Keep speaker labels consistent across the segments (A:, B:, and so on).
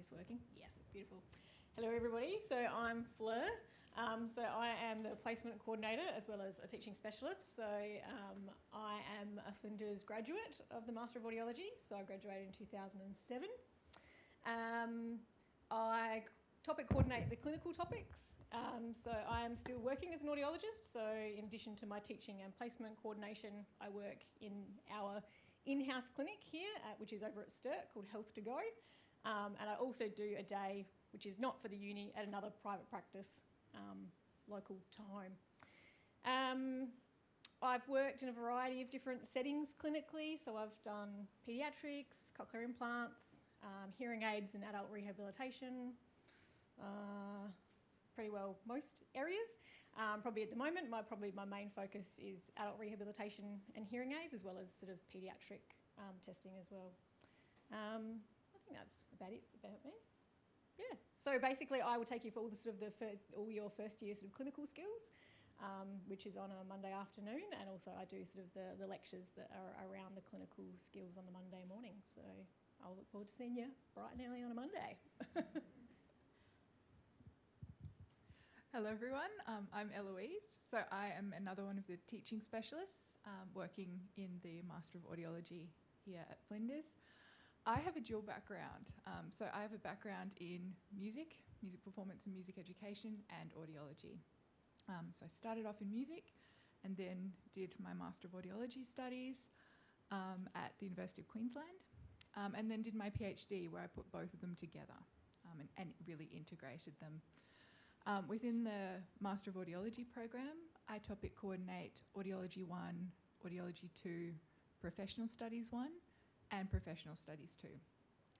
A: this working? Yes, beautiful. Hello everybody, so I'm Fleur. So I am the placement coordinator as well as a teaching specialist. So I am a Flinders graduate of the Master of Audiology, so I graduated in 2007. I topic coordinate the clinical topics, so I am still working as an audiologist. So in addition to my teaching and placement coordination, I work in our in-house clinic here, which is over at Stirk, called Health to Go. And I also do a day, which is not for the uni, at another private practice, local time. I've worked in a variety of different settings clinically, so I've done paediatrics, cochlear implants, hearing aids and adult rehabilitation, pretty well most areas. Probably at the moment, my main focus is adult rehabilitation and hearing aids, as well as sort of paediatric testing as well. I think that's about it about me. Yeah. So basically, I will take you for all the sort of all your first year sort of clinical skills, which is on a Monday afternoon, and also I do sort of the lectures that are around the clinical skills on the Monday morning. So I'll look forward to seeing you bright and early on a Monday.
B: Hello everyone, I'm Eloise. So I am another one of the teaching specialists working in the Master of Audiology here at Flinders. I have a dual background. So I have a background in music performance and music education, and audiology. So I started off in music and then did my Master of Audiology studies at the University of Queensland, and then did my PhD where I put both of them together and really integrated them. Within the Master of Audiology program, I topic coordinate Audiology 1, Audiology 2, Professional Studies 1, and Professional Studies 2.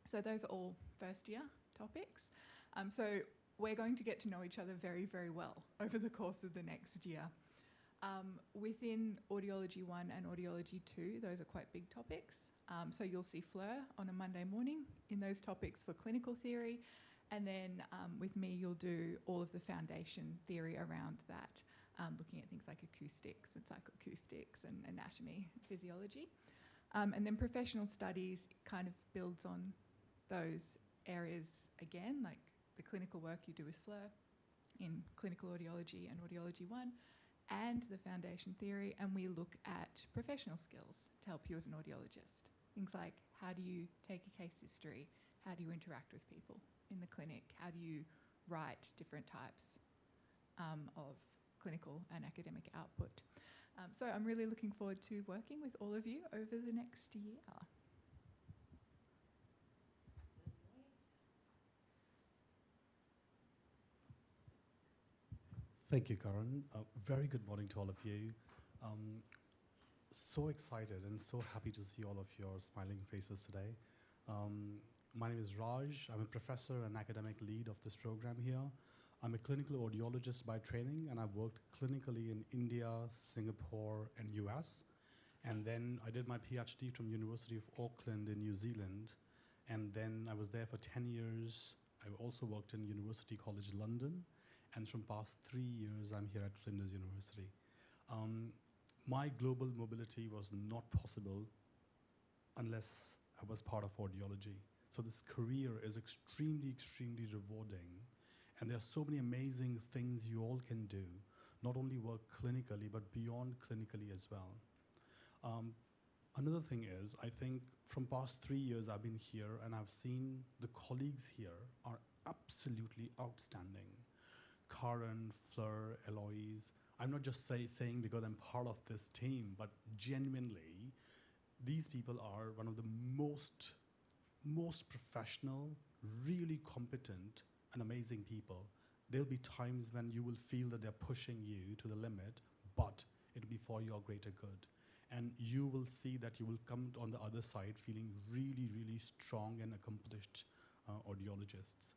B: So those are all first year topics. So we're going to get to know each other very, very well over the course of the next year. Within Audiology 1 and Audiology 2, those are quite big topics. So you'll see Fleur on a Monday morning in those topics for clinical theory. And then with me, you'll do all of the foundation theory around that, looking at things like acoustics and psychoacoustics and anatomy, physiology. And then professional studies kind of builds on those areas again, like the clinical work you do with Fleur in clinical audiology and audiology 1, and the foundation theory. And we look at professional skills to help you as an audiologist. Things like, how do you take a case history? How do you interact with people in the clinic? How do you write different types of clinical and academic output? So I'm really looking forward to working with all of you over the next year.
C: Thank you, Karan. Very good morning to all of you. So excited and so happy to see all of your smiling faces today. My name is Raj. I'm a professor and academic lead of this program here. I'm a clinical audiologist by training, and I've worked clinically in India, Singapore, and US. And then I did my PhD from University of Auckland in New Zealand. And then I was there for 10 years. I also worked in University College London. And from past 3 years, I'm here at Flinders University. My global mobility was not possible unless I was part of audiology. So this career is extremely, extremely rewarding. And there are so many amazing things you all can do, not only work clinically, but beyond clinically as well. Another thing is, I think from past 3 years I've been here and I've seen the colleagues here are absolutely outstanding. Karen, Fleur, Eloise, I'm not just saying because I'm part of this team, but genuinely, these people are one of the most professional, really competent, and amazing people. There'll be times when you will feel that they're pushing you to the limit, but it'll be for your greater good. And you will see that you will come on the other side feeling really, really strong and accomplished audiologists.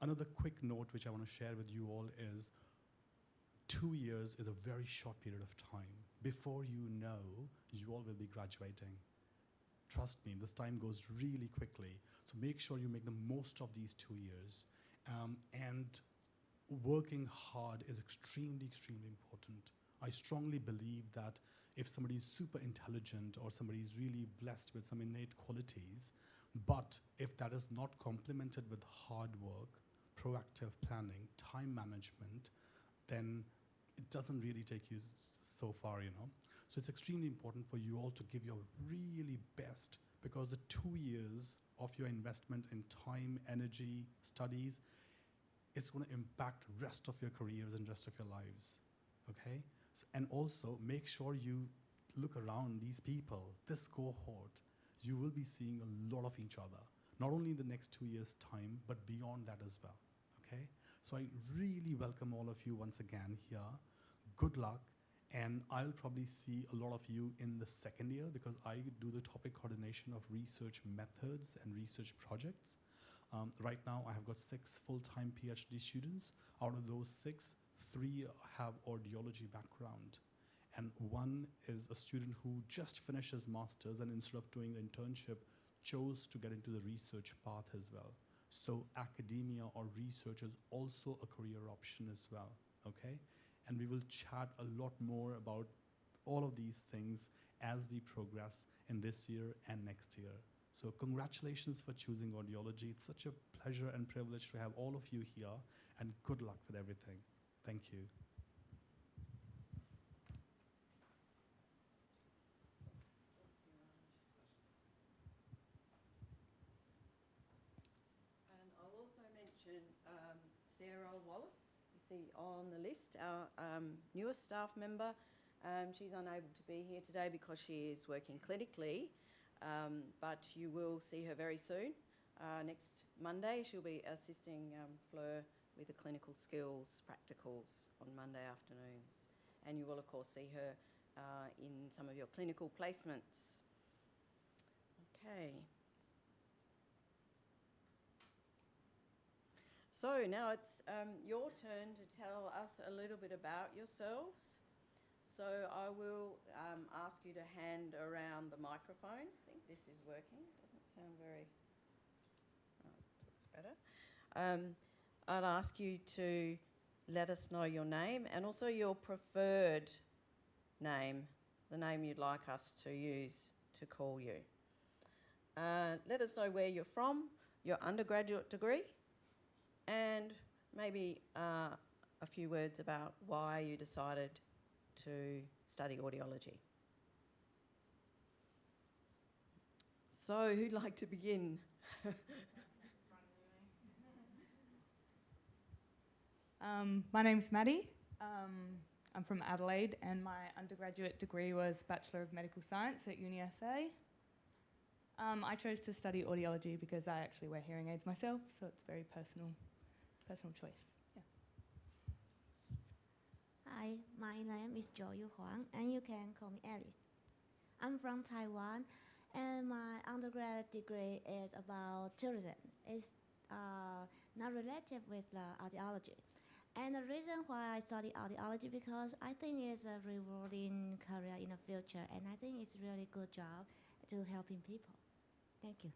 C: Another quick note which I want to share with you all is 2 years is a very short period of time. Before you know, you all will be graduating. Trust me, this time goes really quickly. So make sure you make the most of these 2 years. And working hard is extremely, extremely important. I strongly believe that if somebody is super intelligent or somebody is really blessed with some innate qualities, But if that is not complemented with hard work, proactive planning, time management, then it doesn't really take you so far, you know. So it's extremely important for you all to give your really best, because the 2 years of your investment in time, energy, studies, it's going to impact rest of your careers and rest of your lives, okay? And also make sure you look around these people, this cohort, you will be seeing a lot of each other, not only in the next 2 years' time, but beyond that as well, okay? So I really welcome all of you once again here. Good luck, and I'll probably see a lot of you in the second year, because I do the topic coordination of research methods and research projects. Right now, I have got 6 full-time PhD students. Out of those 6, 3 have audiology background. And 1 is a student who just finished his master's, and instead of doing the internship, chose to get into the research path as well. So academia or research is also a career option as well, okay? And we will chat a lot more about all of these things as we progress in this year and next year. So congratulations for choosing audiology. It's such a pleasure and privilege to have all of you here, and good luck with everything. Thank you.
D: And I'll also mention Sarah Wallace, you see on the list, our newest staff member. She's unable to be here today because she is working clinically, but you will see her very soon. Next Monday, she'll be assisting Fleur with the clinical skills practicals on Monday afternoons. And you will, of course, see her in some of your clinical placements. Okay. So now it's your turn to tell us a little bit about yourselves. So I will ask you to hand around the microphone. I think this is working. Doesn't sound very... Oh, looks better. I'd ask you to let us know your name and also your preferred name, the name you'd like us to use to call you. Let us know where you're from, your undergraduate degree, and maybe a few words about why you decided to study audiology. So, who'd like to begin?
E: My name's Maddie. I'm from Adelaide, and my undergraduate degree was Bachelor of Medical Science at UniSA. I chose to study audiology because I actually wear hearing aids myself, so it's a very personal choice. Yeah.
F: Hi, my name is Jo Yu Huang, and you can call me Alice. I'm from Taiwan, and my undergrad degree is about tourism. It's not related with audiology. And the reason why I study audiology because I think it's a rewarding career in the future, and I think it's a really good job to helping people. Thank you.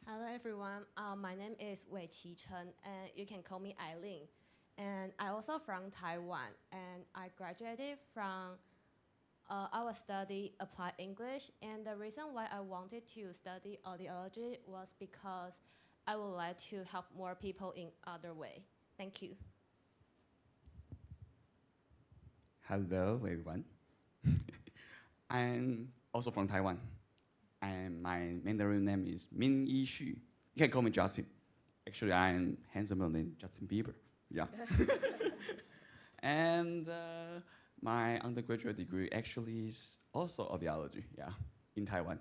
G: Hello everyone, my name is Wei Qi Chen, and you can call me Eileen. And I also from Taiwan, and I graduated from our study Applied English. And the reason why I wanted to study audiology was because I would like to help more people in other way. Thank you.
H: Hello everyone. I'm also from Taiwan, and my Mandarin name is Min Yi Xu. You can call me Justin. Actually, I'm handsomer than Justin Bieber. Yeah. And my undergraduate degree actually is also audiology. Yeah, in Taiwan,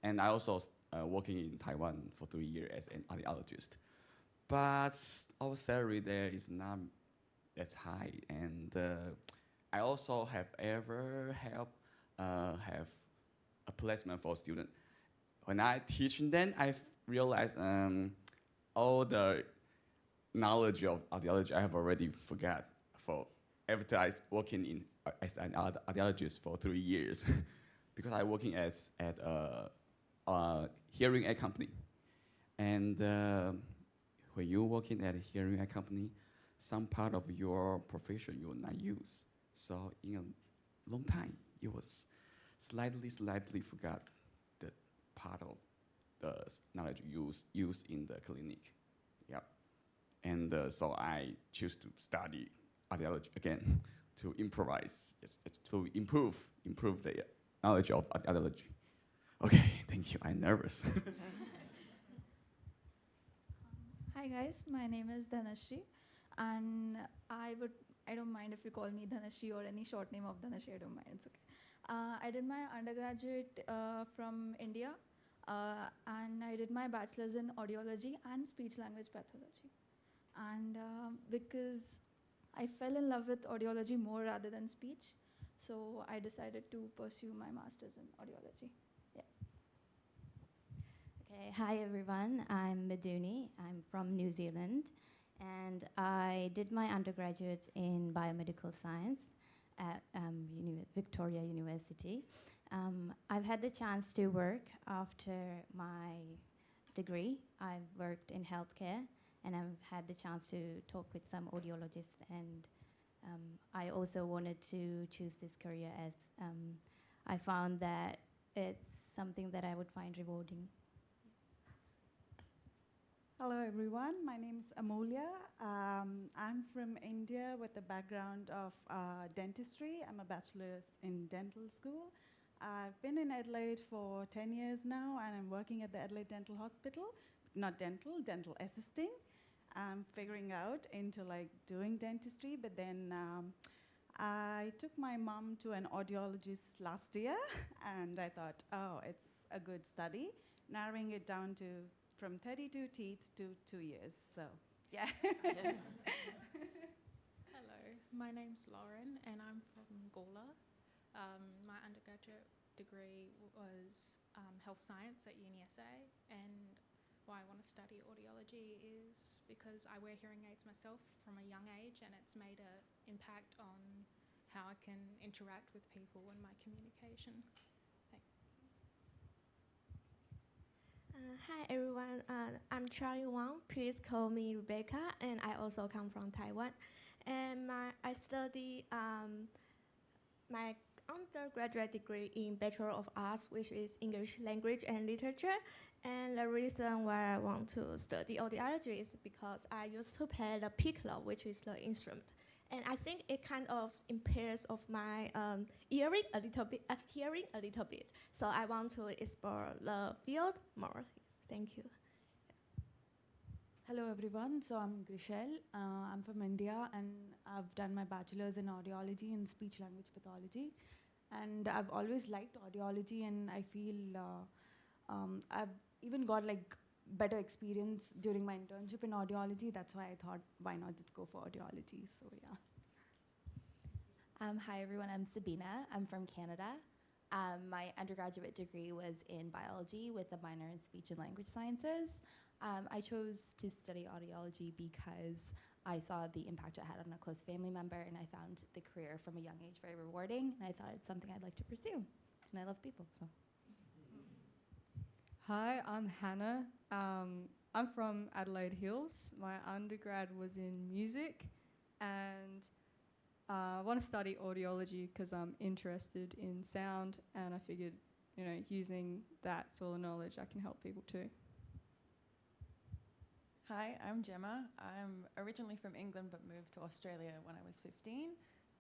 H: and I also working in Taiwan for 3 years as an audiologist. But our salary there is not as high, and I also have ever helped have a placement for a student. When I teach them, I realized all the knowledge of audiology I have already forgot for after I working in as an audiologist for 3 years, because I working at a hearing aid company, and when you're working at a hearing aid company, some part of your profession you will not use. So in a long time, you was slightly forgot the part of the knowledge used in the clinic. Yeah. And so I choose to study audiology again to improvise, to improve the knowledge of audiology. Okay, thank you. I'm nervous.
I: Hi guys, my name is Dhanashri, and I don't mind if you call me Dhanashri or any short name of Dhanashri. I don't mind. It's okay. I did my undergraduate from India, and I did my bachelor's in audiology and speech language pathology. And because I fell in love with audiology more rather than speech, so I decided to pursue my master's in audiology.
J: Okay, hi everyone. I'm Maduni. I'm from New Zealand, and I did my undergraduate in biomedical science at Victoria University. I've had the chance to work after my degree. I've worked in healthcare, and I've had the chance to talk with some audiologists, and I also wanted to choose this career as I found that it's something that I would find rewarding.
K: Hello everyone, my name is Amulya. I'm from India with a background of dentistry. I'm a bachelor's in dental school. I've been in Adelaide for 10 years now, and I'm working at the Adelaide Dental Hospital. Not dental, dental assisting. I'm figuring out into like doing dentistry, but then I took my mom to an audiologist last year, and I thought, oh, it's a good study, narrowing it down to from 32 teeth to 2 years, so yeah.
L: Hello, my name's Lauren and I'm from Angola. My undergraduate degree was health science at UniSA, and why I want to study audiology is because I wear hearing aids myself from a young age, and it's made an impact on how I can interact with people and my communication.
G: Hi everyone, I'm Charlie Wang. Please call me Rebecca, and I also come from Taiwan. And I study my undergraduate degree in Bachelor of Arts, which is English Language and Literature. And the reason why I want to study audiology is because I used to play the piccolo, which is the instrument. And I think it kind of impairs of my hearing a little bit. So I want to explore the field more. Thank you.
M: Hello everyone, so I'm Grishel. I'm from India, and I've done my bachelor's in audiology and speech language pathology. And I've always liked audiology, and I feel I've even got like better experience during my internship in audiology. That's why I thought, why not just go for audiology? So yeah.
N: Hi everyone, I'm Sabina. I'm from Canada. My undergraduate degree was in biology with a minor in speech and language sciences. I chose to study audiology because I saw the impact it had on a close family member, and I found the career from a young age very rewarding, and I thought it's something I'd like to pursue. And I love people, so.
O: Hi, I'm Hannah. I'm from Adelaide Hills. My undergrad was in music, and I want to study audiology because I'm interested in sound, and I figured, using that sort of knowledge, I can help people too.
P: Hi, I'm Gemma. I'm originally from England but moved to Australia when I was 15.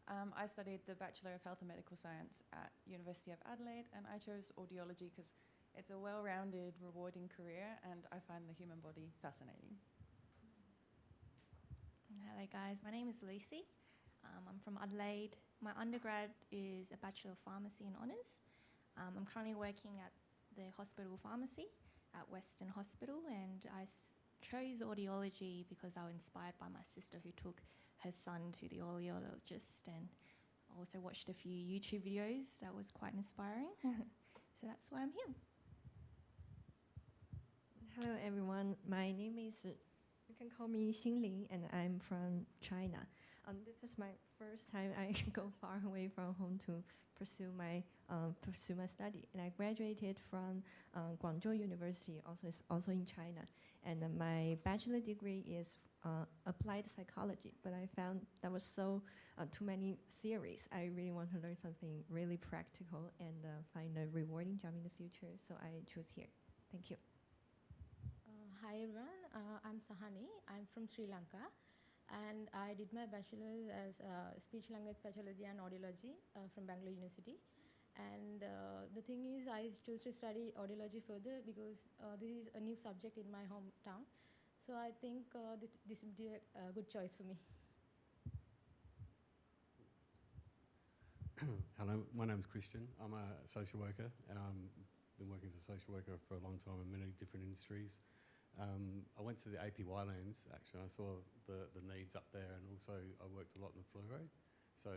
P: I studied the Bachelor of Health and Medical Science at University of Adelaide, and I chose audiology because it's a well-rounded, rewarding career, and I find the human body fascinating.
Q: Hello guys, my name is Lucy. I'm from Adelaide. My undergrad is a Bachelor of Pharmacy and Honours. I'm currently working at the hospital pharmacy at Western Hospital, and I chose audiology because I was inspired by my sister who took her son to the audiologist, and I also watched a few YouTube videos that was quite inspiring. So that's why I'm here.
R: Hello everyone, my name is, you can call me Xinling, and I'm from China. This is my first time I go far away from home to pursue my study, and I graduated from Guangzhou University, also in China, and my bachelor degree is applied psychology. But I found there was too many theories. I really want to learn something really practical and find a rewarding job in the future, so I chose here. Thank you.
S: Hi everyone, I'm Sahani. I'm from Sri Lanka, and I did my bachelor's as speech language pathology and audiology from Bangalore University. And the thing is, I chose to study audiology further because this is a new subject in my hometown. So I think this would be a good choice for me.
T: Hello, my name's Christian. I'm a social worker, and I've been working as a social worker for a long time in many different industries. I went to the APY lands, actually. I saw the needs up there, and also I worked a lot in the fluoro. So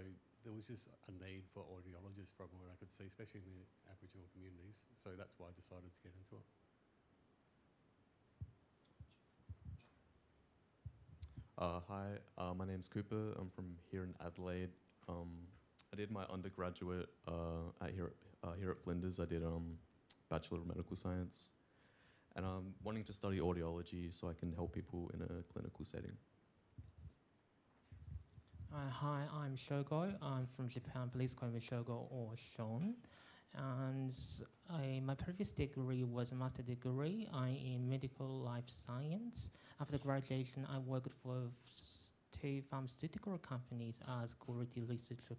T: there was just a need for audiologists from what I could see, especially in the Aboriginal communities. So that's why I decided to get into it.
U: Hi, my name's Cooper. I'm from here in Adelaide. I did my undergraduate here at Flinders. I did Bachelor of Medical Science, and I'm wanting to study audiology so I can help people in a clinical setting.
V: Hi, I'm Shogo. I'm from Japan. Please call me Shogo or Sean. And my previous degree was a master degree in medical life science. After graduation, I worked for 2 pharmaceutical companies as quality researcher.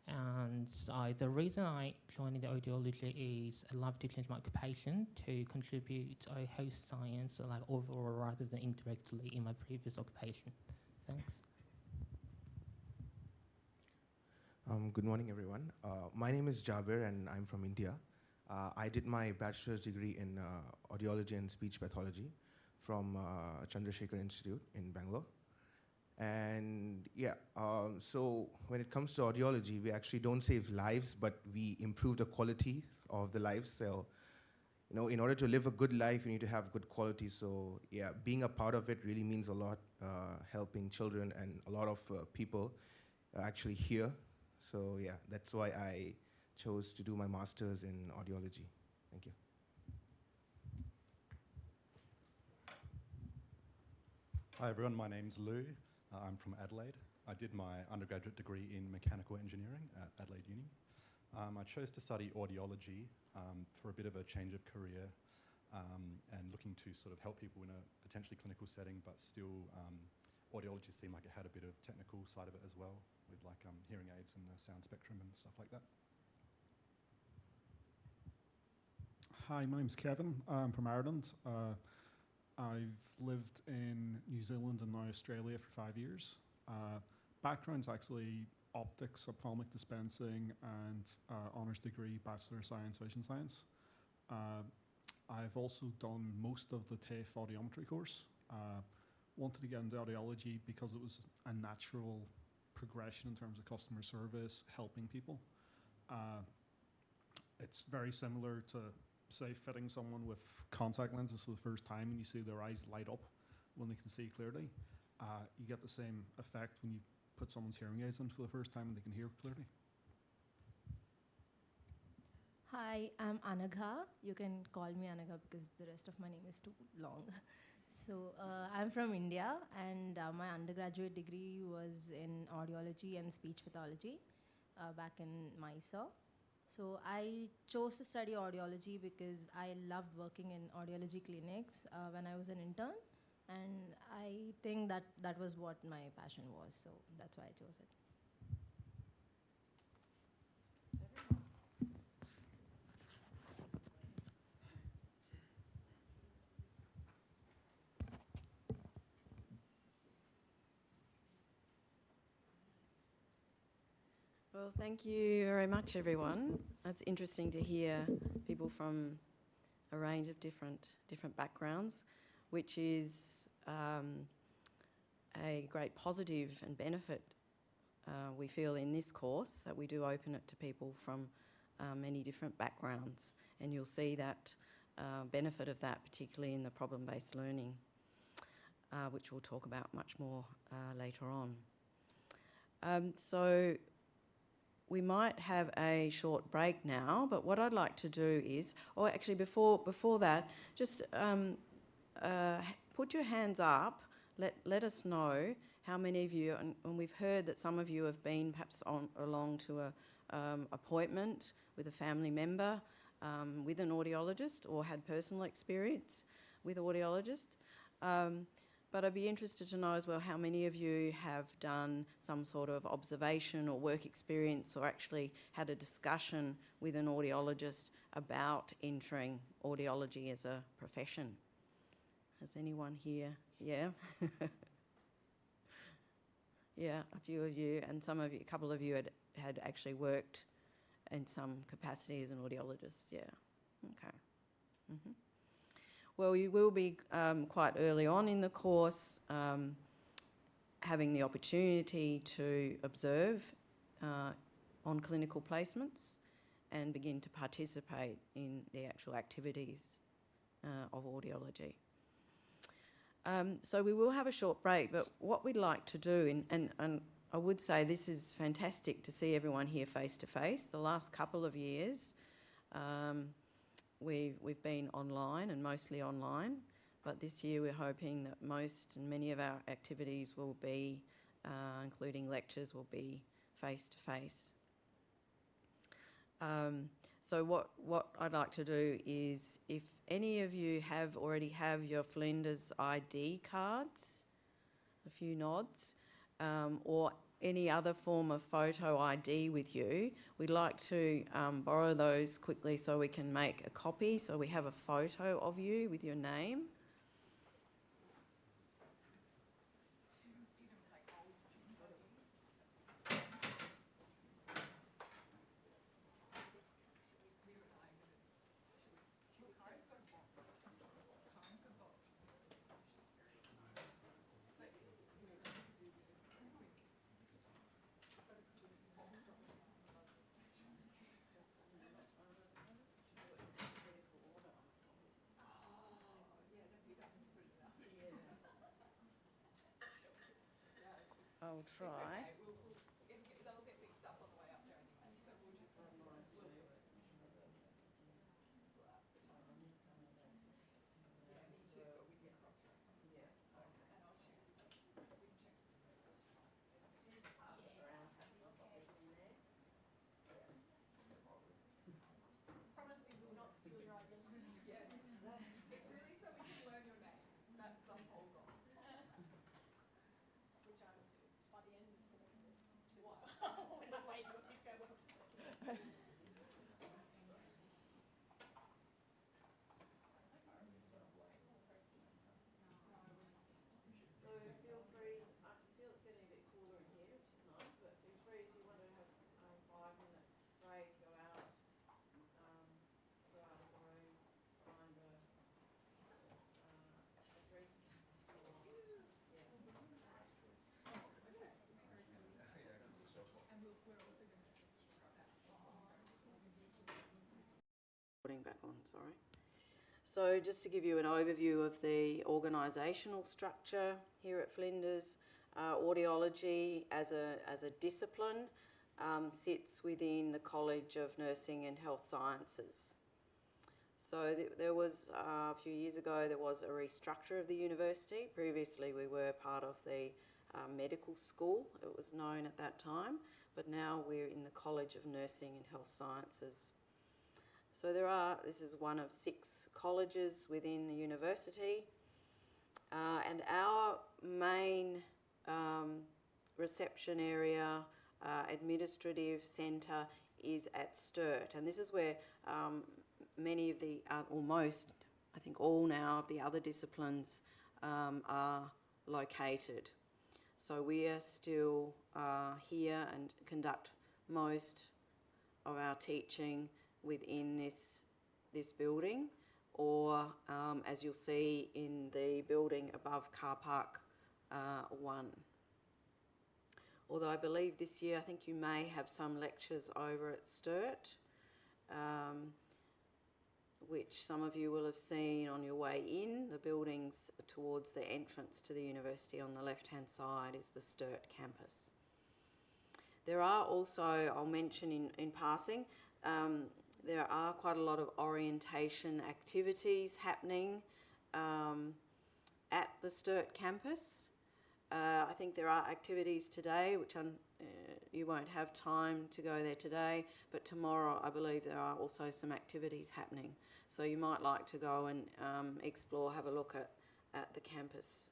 V: And the reason I joined the audiology is I love to change my occupation to contribute to health science, like overall rather than indirectly in my previous occupation. Thanks.
W: Good morning, everyone. My name is Jabir, and I'm from India. I did my bachelor's degree in audiology and speech pathology from Chandrasekhar Institute in Bangalore. And yeah, so when it comes to audiology, we actually don't save lives, but we improve the quality of the lives. So, you know, in order to live a good life, you need to have good quality. So yeah, being a part of it really means a lot, helping children and a lot of people actually hear. So yeah, that's why I chose to do my master's in audiology. Thank you.
X: Hi everyone, my name's Lou. I'm from Adelaide. I did my undergraduate degree in mechanical engineering at Adelaide Uni. I chose to study audiology for a bit of a change of career and looking to sort of help people in a potentially clinical setting, but still audiology seemed like it had a bit of technical side of it as well, with like hearing aids and the sound spectrum and stuff like that.
Y: Hi, my name's Kevin. I'm from Ireland. I've lived in New Zealand and now Australia for 5 years. Background's actually optics, ophthalmic dispensing, and honours degree, Bachelor of Science, Vision Science. I've also done most of the TAFE audiometry course. Wanted to get into audiology because it was a natural progression in terms of customer service, helping people. It's very similar to, say, fitting someone with contact lenses for the first time and you see their eyes light up when they can see clearly. You get the same effect when you put someone's hearing aids in for the first time and they can hear clearly.
Z: Hi, I'm Anagha. You can call me Anagha because the rest of my name is too long. So I'm from India, and my undergraduate degree was in audiology and speech pathology back in Mysore. So I chose to study audiology because I loved working in audiology clinics when I was an intern, and I think that was what my passion was, so that's why I chose it.
D: Well, thank you very much, everyone. It's interesting to hear people from a range of different backgrounds, which is a great positive and benefit we feel in this course, that we do open it to people from many different backgrounds, and you'll see that benefit of that particularly in the problem-based learning, which we'll talk about much more later on. So we might have a short break now, but what I'd like to do is, or actually before that, just put your hands up, let us know how many of you, and we've heard that some of you have been perhaps along to an appointment with a family member with an audiologist or had personal experience. with audiologists. But I'd be interested to know as well how many of you have done some sort of observation or work experience or actually had a discussion with an audiologist about entering audiology as a profession. Has anyone here? Yeah? Yeah, a few of you, and some of you, a couple of you had actually worked in some capacity as an audiologist. Yeah, okay. Mm-hmm. Well, you will be quite early on in the course having the opportunity to observe on clinical placements and begin to participate in the actual activities of audiology. So we will have a short break, but what we'd like to do, and I would say this is fantastic to see everyone here face to face. The last couple of years, we've been online and mostly online, but this year we're hoping that most and many of our activities will be, including lectures, will be face to face. So what I'd like to do is, if any of you already have your Flinders ID cards, a few nods, or any other form of photo ID with you, we'd like to borrow those quickly so we can make a copy, so we have a photo of you with your name. I'll try.
P: They'll get mixed up on the way up there anyway, so we'll just do it. Yeah, me too, but we get cross-referenced. Yeah, okay. And I'll check. We can check. Promise we will not steal your identity. Yes. It's really so we can learn your names. That's the whole goal. Which I will do by the end of semester 2. When I'm waiting on you to go well to second.
D: So feel free, I can feel it's getting a bit cooler in here, which is nice, but feel free if you want to have a 5-minute break, go out of the room, find a drink. Putting back on, sorry. So just to give you an overview of the organisational structure here at Flinders, audiology as a discipline sits within the College of Nursing and Health Sciences. So there was, a few years ago, there was a restructure of the university. Previously we were part of the medical school, it was known at that time, but now we're in the College of Nursing and Health Sciences. So this is one of 6 colleges within the university, and our main reception area, administrative centre is at Sturt, and this is where many of the, or most, I think all now of the other disciplines are located. So we are still here and conduct most of our teaching within this building, or as you'll see in the building above car park 1. Although I believe this year, I think you may have some lectures over at Sturt, which some of you will have seen on your way in. The buildings towards the entrance to the university on the left-hand side is the Sturt campus. There are also, I'll mention in passing, there are quite a lot of orientation activities happening at the Sturt campus. I think there are activities today, which you won't have time to go there today, but tomorrow I believe there are also some activities happening. So you might like to go and explore, have a look at the campus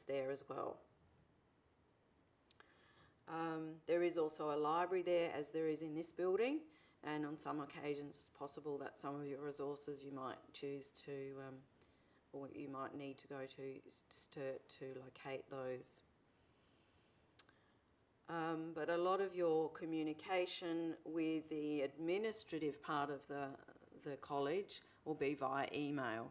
D: there as well. There is also a library there, as there is in this building, and on some occasions it's possible that some of your resources you might choose to, or you might need to go to locate those. But a lot of your communication with the administrative part of the college will be via email.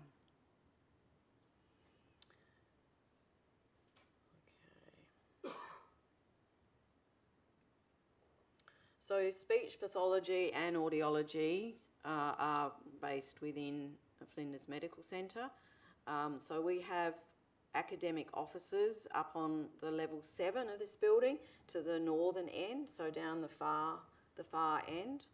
D: So speech pathology and audiology are based within Flinders Medical Centre. So we have academic offices up on the level 7 of this building to the northern end, so down the far end.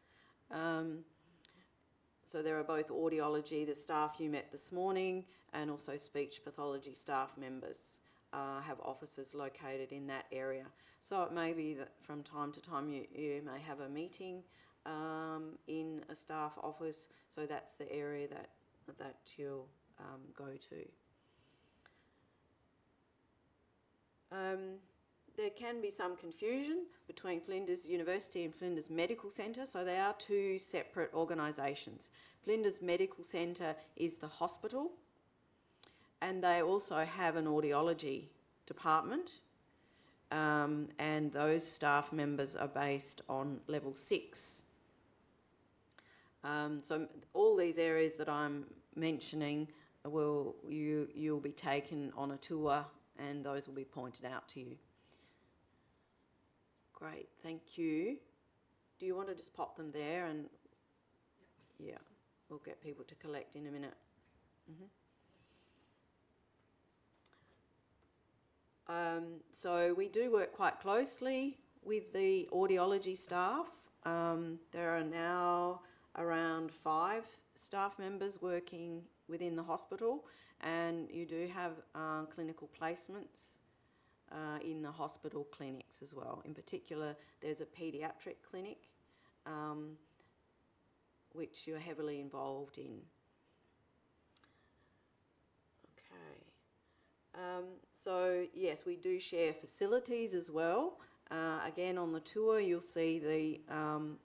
D: So there are both audiology, the staff you met this morning, and also speech pathology staff members have offices located in that area. So it may be that from time to time you may have a meeting in a staff office, so that's the area that you'll go to. There can be some confusion between Flinders University and Flinders Medical Centre, so they are two separate organisations. Flinders Medical Centre is the hospital, and they also have an audiology department, and those staff members are based on level 6. So all these areas that I'm mentioning you'll be taken on a tour, and those will be pointed out to you. Great, thank you. Do you want to just pop them there, and yeah, we'll get people to collect in a minute. So we do work quite closely with the audiology staff. There are now around 5 staff members working within the hospital, and you do have clinical placements in the hospital clinics as well. In particular, there's a paediatric clinic which you're heavily involved in. So yes, we do share facilities as well. Again, on the tour you'll see the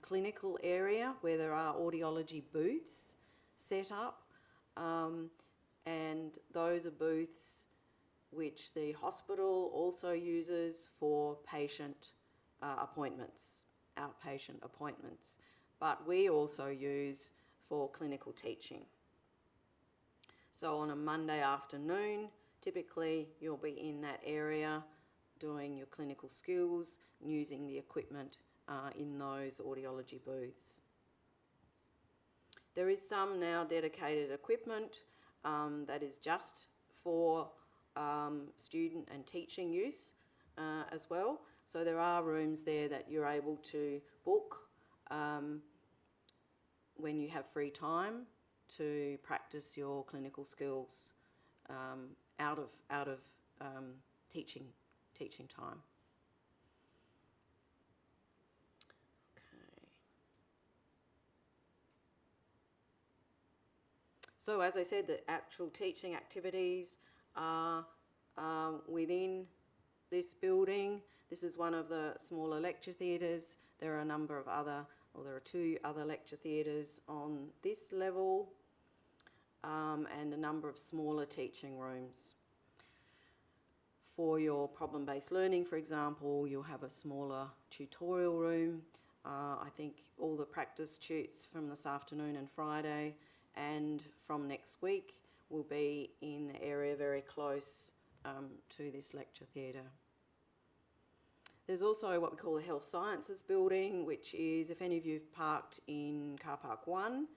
D: clinical area where there are audiology booths set up, and those are booths which the hospital also uses for patient appointments, outpatient appointments, but we also use for clinical teaching. So on a Monday afternoon, typically you'll be in that area doing your clinical skills, using the equipment in those audiology booths. There is some now dedicated equipment that is just for student and teaching use as well. So there are rooms there that you're able to book when you have free time to practice your clinical skills out of teaching time. Okay. So as I said, the actual teaching activities are within this building. This is one of the smaller lecture theatres. There are a number of other, or there are 2 other lecture theatres on this level, and a number of smaller teaching rooms. For your problem-based learning, for example, you'll have a smaller tutorial room. I think all the practice tutes from this afternoon and Friday and from next week will be in the area very close to this lecture theatre. There's also what we call the Health Sciences building, which is, if any of you have parked in car park 1,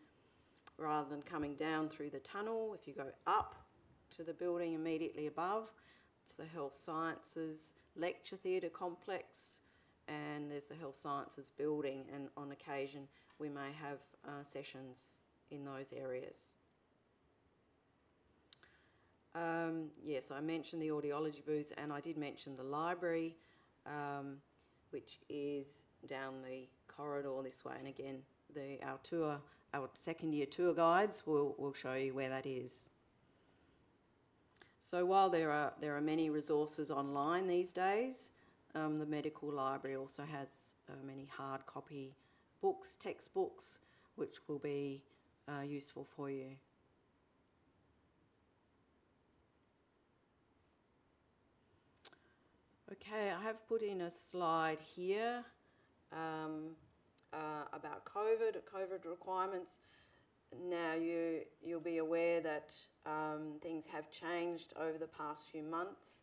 D: rather than coming down through the tunnel, if you go up to the building immediately above, it's the Health Sciences Lecture Theatre Complex, and there's the Health Sciences building, and on occasion we may have sessions in those areas. Yes, I mentioned the audiology booth, and I did mention the library, which is down the corridor this way. And again, our second year tour guides will show you where that is. So while there are many resources online these days, the medical library also has many hard copy books, textbooks, which will be useful for you. Okay, I have put in a slide here about COVID requirements. Now you'll be aware that things have changed over the past few months.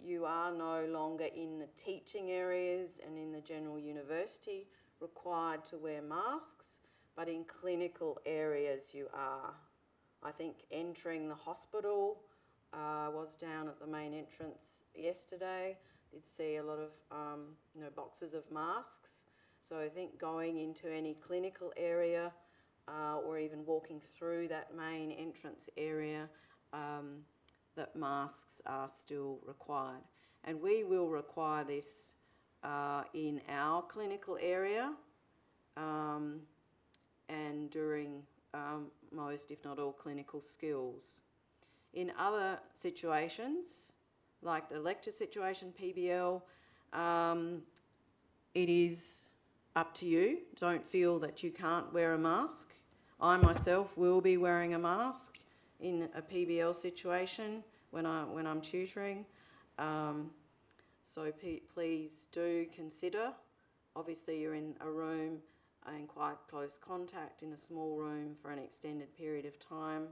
D: You are no longer in the teaching areas and in the general university required to wear masks, but in clinical areas you are. I think entering the hospital was down at the main entrance yesterday. Did see a lot of boxes of masks. So I think going into any clinical area or even walking through that main entrance area, that masks are still required. And we will require this in our clinical area and during most, if not all, clinical skills. In other situations, like the lecture situation, PBL, it is up to you. Don't feel that you can't wear a mask. I myself will be wearing a mask in a PBL situation when I'm tutoring. So please do consider. Obviously you're in a room in quite close contact in a small room for an extended period of time.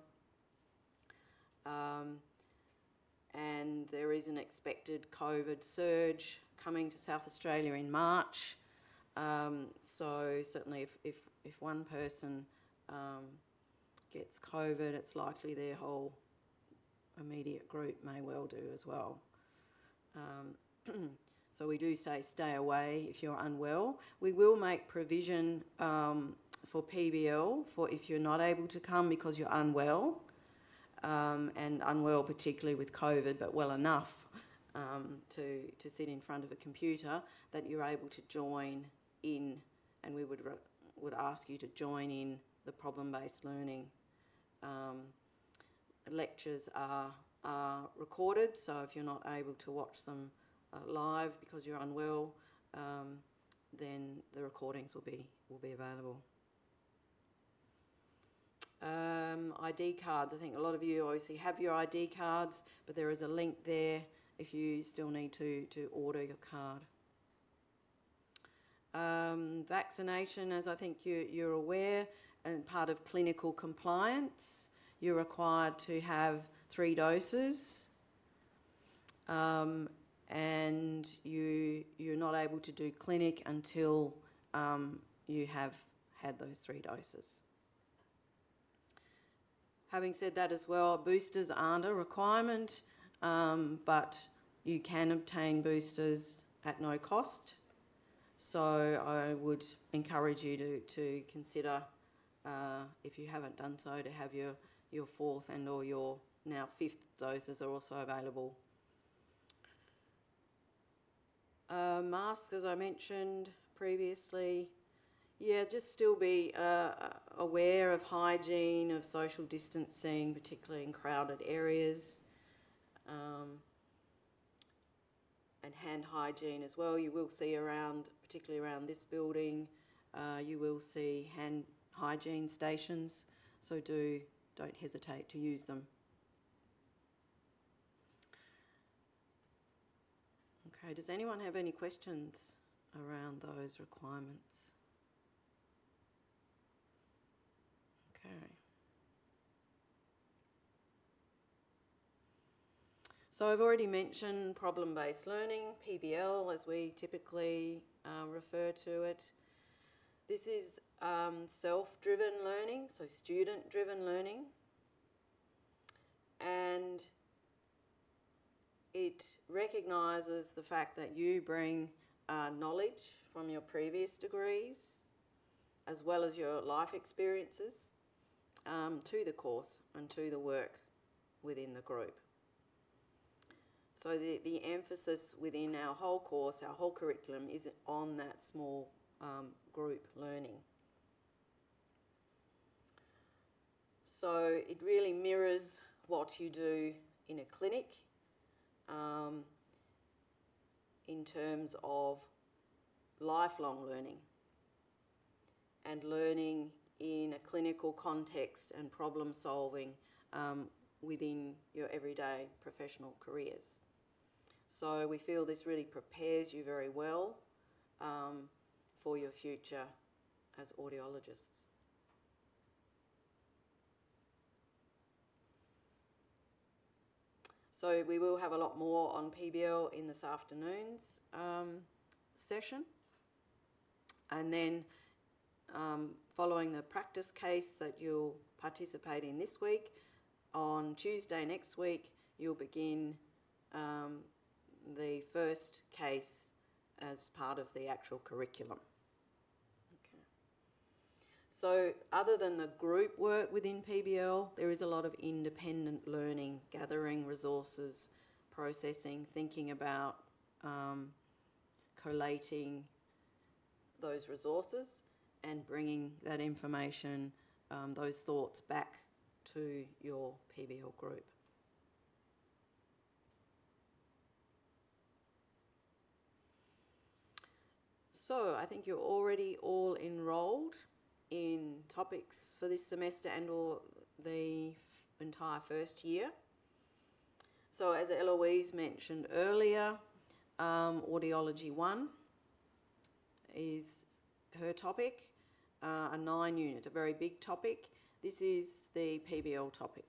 D: And there is an expected COVID surge coming to South Australia in March. So certainly if one person gets COVID, it's likely their whole immediate group may well do as well. So we do say stay away if you're unwell. We will make provision for PBL for if you're not able to come because you're unwell, and unwell particularly with COVID, but well enough to sit in front of a computer, that you're able to join in, and we would ask you to join in the problem-based learning. Lectures are recorded, so if you're not able to watch them live because you're unwell, then the recordings will be available. ID cards. I think a lot of you obviously have your ID cards, but there is a link there if you still need to order your card. Vaccination, as I think you're aware, and part of clinical compliance, you're required to have 3 doses, and you're not able to do clinic until you have had those 3 doses. Having said that as well, boosters aren't a requirement, but you can obtain boosters at no cost. So I would encourage you to consider, if you haven't done so, to have your 4th and or your now 5th doses are also available. Masks, as I mentioned previously, just still be aware of hygiene, of social distancing, particularly in crowded areas, and hand hygiene as well. You will see around, particularly around this building, you will see hand hygiene stations, so don't hesitate to use them. Okay, does anyone have any questions around those requirements? Okay. So I've already mentioned problem-based learning, PBL as we typically refer to it. This is self-driven learning, so student-driven learning. And it recognises the fact that you bring knowledge from your previous degrees, as well as your life experiences, to the course and to the work within the group. So the emphasis within our whole course, our whole curriculum, is on that small group learning. So it really mirrors what you do in a clinic in terms of lifelong learning and learning in a clinical context and problem solving within your everyday professional careers. So we feel this really prepares you very well for your future as audiologists. So we will have a lot more on PBL in this afternoon's session. And then following the practice case that you'll participate in this week, on Tuesday next week, you'll begin the first case as part of the actual curriculum. Okay. So other than the group work within PBL, there is a lot of independent learning, gathering resources, processing, thinking about collating those resources and bringing that information, those thoughts back to your PBL group. So I think you're already all enrolled in topics for this semester and or the entire first year. So as Eloise mentioned earlier, Audiology 1 is her topic, a 9-unit, a very big topic. This is the PBL topic.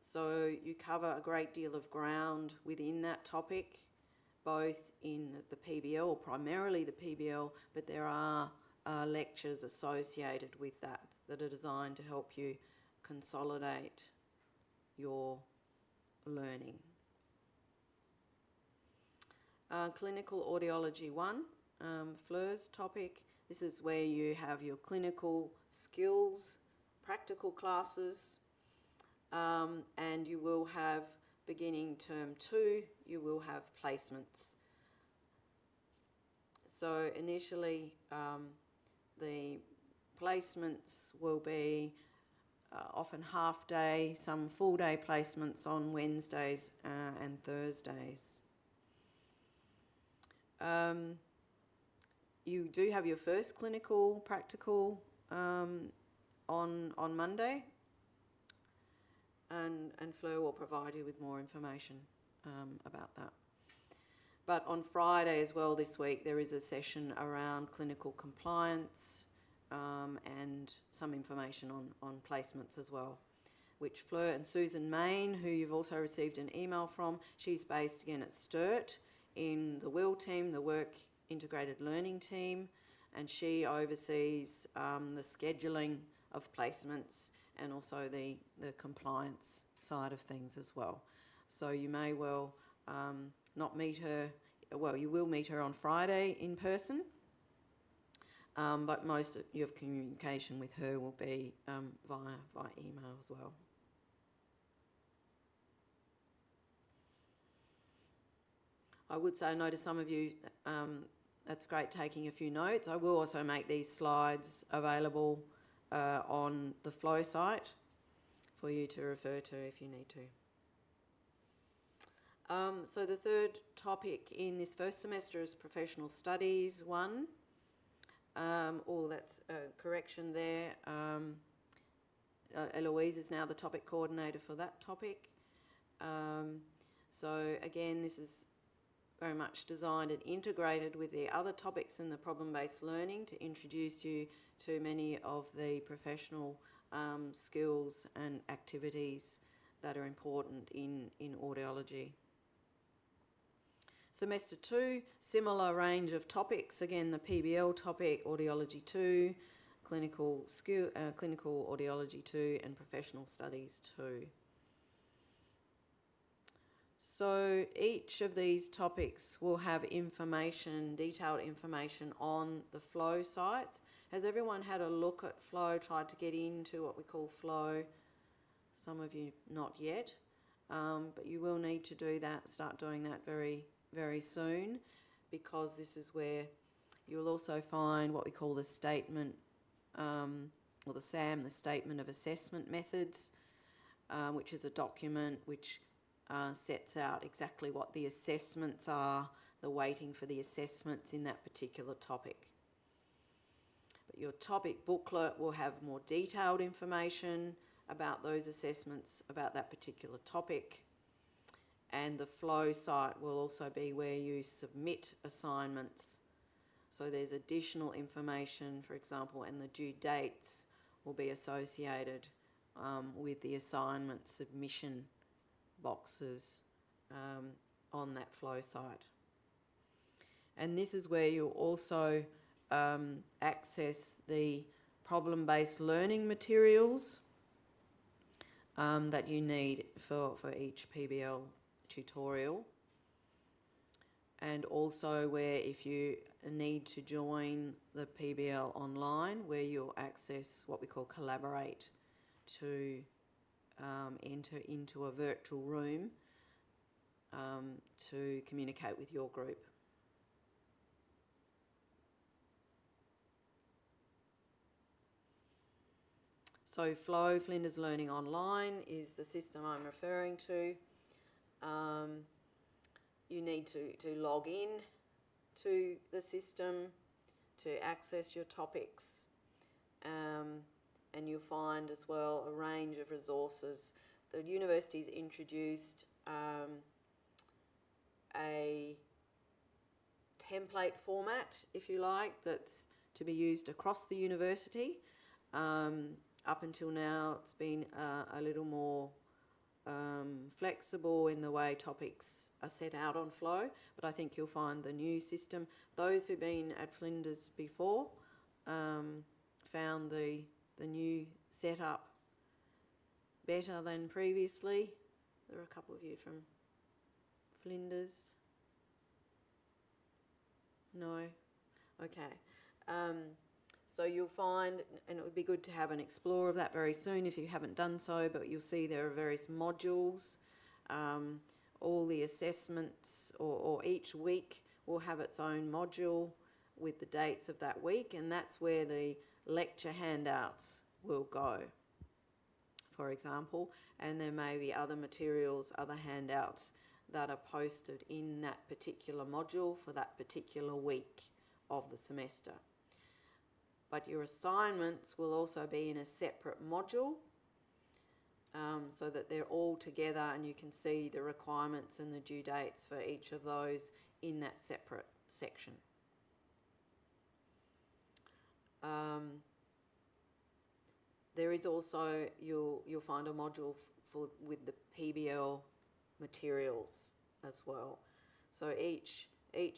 D: So you cover a great deal of ground within that topic, both in the PBL, or primarily the PBL, but there are lectures associated with that that are designed to help you consolidate your learning. Clinical Audiology 1, Fleur's topic. This is where you have your clinical skills, practical classes, and you will have, beginning term 2, you will have placements. So initially, the placements will be often half-day, some full-day placements on Wednesdays and Thursdays. You do have your first clinical practical on Monday, and Fleur will provide you with more information about that. But on Friday as well this week, there is a session around clinical compliance and some information on placements as well, which Fleur and Susan Main, who you've also received an email from, she's based again at Sturt in the WIL team, the Work Integrated Learning team, and she oversees the scheduling of placements and also the compliance side of things as well. So you may well not meet her, well, you will meet her on Friday in person, but most of your communication with her will be via email as well. I would say no to some of you, that's great taking a few notes. I will also make these slides available on the Flow site for you to refer to if you need to. So the third topic in this first semester is Professional Studies 1. That's a correction there. Eloise is now the topic coordinator for that topic. So again, this is very much designed and integrated with the other topics in the problem-based learning to introduce you to many of the professional skills and activities that are important in audiology. Semester 2, similar range of topics. Again, the PBL topic, Audiology 2, Clinical Audiology 2, and Professional Studies 2. So each of these topics will have information, detailed information on the Flow sites. Has everyone had a look at Flow, tried to get into what we call Flow? some of you not yet, but you will need to do that, start doing that very, very soon, because this is where you'll also find what we call the statement, or the SAM, the Statement of Assessment Methods, which is a document which sets out exactly what the assessments are, the weighting for the assessments in that particular topic. But your topic booklet will have more detailed information about those assessments, about that particular topic. And the flow site will also be where you submit assignments. So there's additional information, for example, and the due dates will be associated with the assignment submission boxes on that flow site. And this is where you'll also access the problem-based learning materials that you need for each PBL tutorial. And also where, if you need to join the PBL online, where you'll access what we call Collaborate to enter into a virtual room to communicate with your group. So Flow, Flinders Learning Online, is the system I'm referring to. You need to log in to the system to access your topics, and you'll find as well a range of resources. The university's introduced a template format, if you like, that's to be used across the university. Up until now, it's been a little more flexible in the way topics are set out on Flow, but I think you'll find the new system, those who've been at Flinders before found the new setup better than previously. There are a couple of you from Flinders. No? Okay. So you'll find, and it would be good to have an explore of that very soon if you haven't done so, but you'll see there are various modules. All the assessments, or each week will have its own module with the dates of that week, and that's where the lecture handouts will go, for example, and there may be other materials, other handouts that are posted in that particular module for that particular week of the semester. But your assignments will also be in a separate module, so that they're all together and you can see the requirements and the due dates for each of those in that separate section. There is also, you'll find a module with the PBL materials as well. So each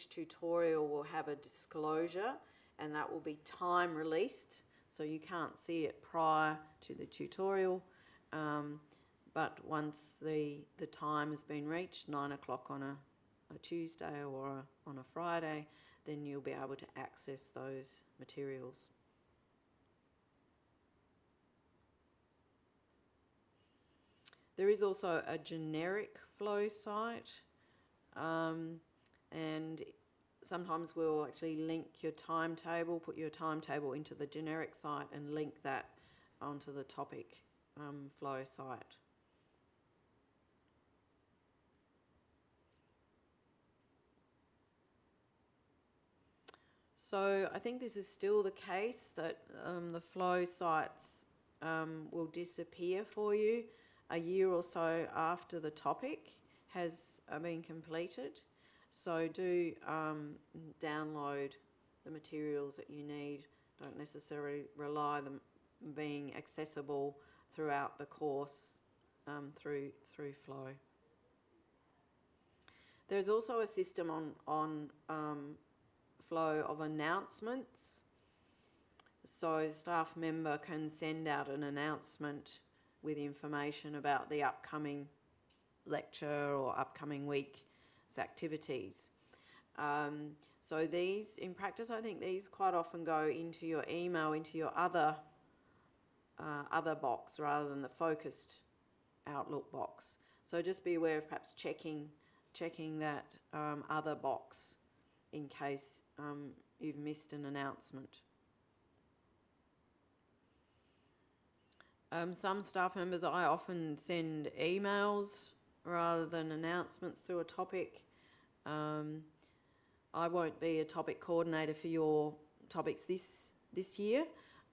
D: tutorial will have a disclosure, and that will be time released, so you can't see it prior to the tutorial, but once the time has been reached, 9 o'clock on a Tuesday or on a Friday, then you'll be able to access those materials. There is also a generic Flow site, and sometimes we'll actually link your timetable, put your timetable into the generic site and link that onto the topic Flow site. So I think this is still the case, that the Flow sites will disappear for you a year or so after the topic has been completed. So do download the materials that you need. Don't necessarily rely on them being accessible throughout the course through Flow. There's also a system on Flow of announcements. So a staff member can send out an announcement with information about the upcoming lecture or upcoming week's activities. So these, in practice, I think these quite often go into your email, into your other box rather than the focused Outlook box. So just be aware of perhaps checking that other box in case you've missed an announcement. Some staff members, I often send emails rather than announcements through a topic. I won't be a topic coordinator for your topics this year.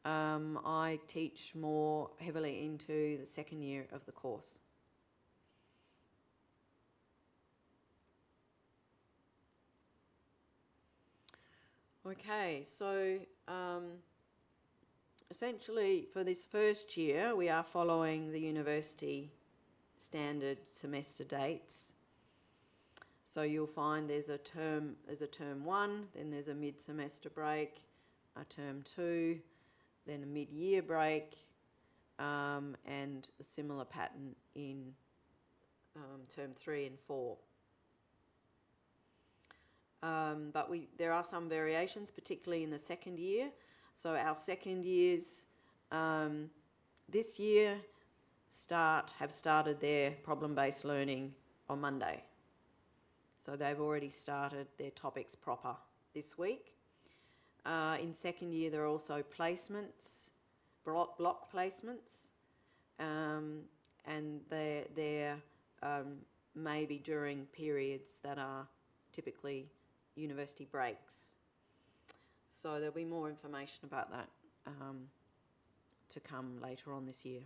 D: I teach more heavily into the second year of the course. Okay, so essentially for this first year we are following the university standard semester dates. So you'll find there's a term 1, then there's a mid-semester break, a term 2, then a mid-year break, and a similar pattern in term 3 and 4. But there are some variations, particularly in the second year. So our second years this year have started their problem-based learning on Monday. So they've already started their topics proper this week. In second year, there are also placements, block placements, and they're maybe during periods that are typically university breaks. So there'll be more information about that to come later on this year.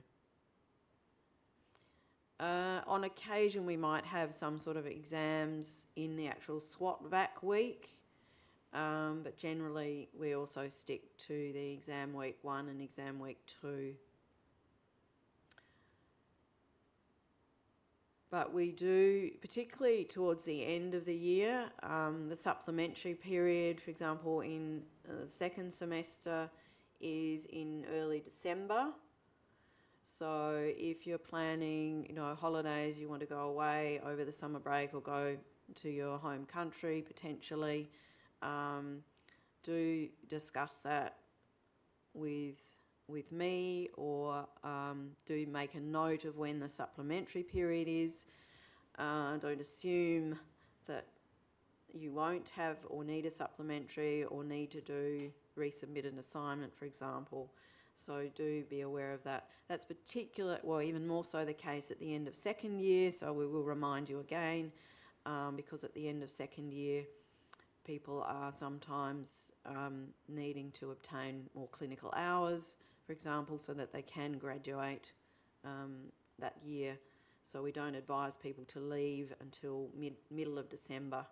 D: On occasion, we might have some sort of exams in the actual SWAT-VAC week, but generally we also stick to the exam week 1 and exam week 2. But we do, particularly towards the end of the year, the supplementary period, for example, in the second semester is in early December. So if you're planning, holidays, you want to go away over the summer break or go to your home country potentially, do discuss that with me, or do make a note of when the supplementary period is. Don't assume that you won't have or need a supplementary or need to resubmit an assignment, for example. So do be aware of that. That's even more so the case at the end of second year, so we will remind you again, because at the end of second year, people are sometimes needing to obtain more clinical hours, for example, so that they can graduate that year. So we don't advise people to leave until middle of December.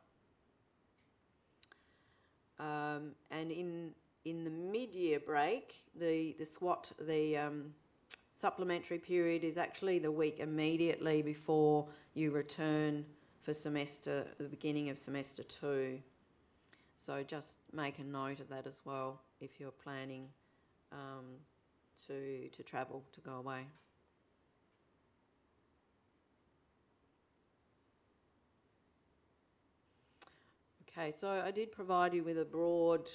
D: And in the mid-year break, the supplementary period is actually the week immediately before you return for the beginning of semester 2. So just make a note of that as well if you're planning to travel, to go away. Okay, so I did provide you with a broad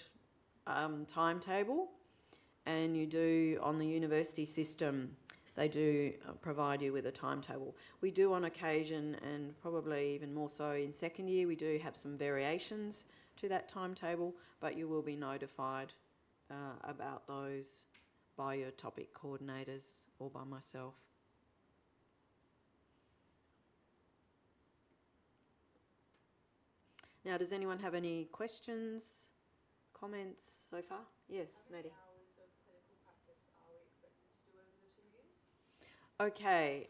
D: timetable, and you do, on the university system, they do provide you with a timetable. We do on occasion, and probably even more so in second year, we do have some variations to that timetable, but you will be notified about those by your topic coordinators or by myself. Now, does anyone have any questions, comments so far? Yes, Maddie. Okay,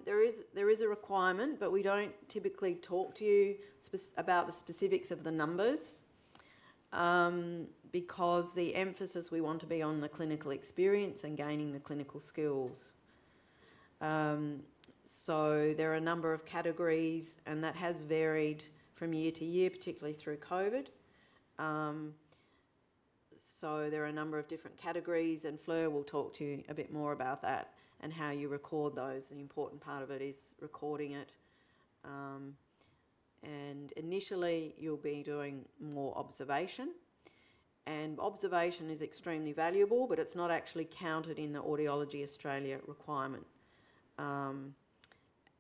D: there is a requirement, but we don't typically talk to you about the specifics of the numbers because the emphasis we want to be on the clinical experience and gaining the clinical skills. So there are a number of categories, and that has varied from year to year, particularly through COVID. So there are a number of different categories, and Fleur will talk to you a bit more about that and how you record those. The important part of it is recording it. And initially, you'll be doing more observation. And observation is extremely valuable, but it's not actually counted in the Audiology Australia requirement.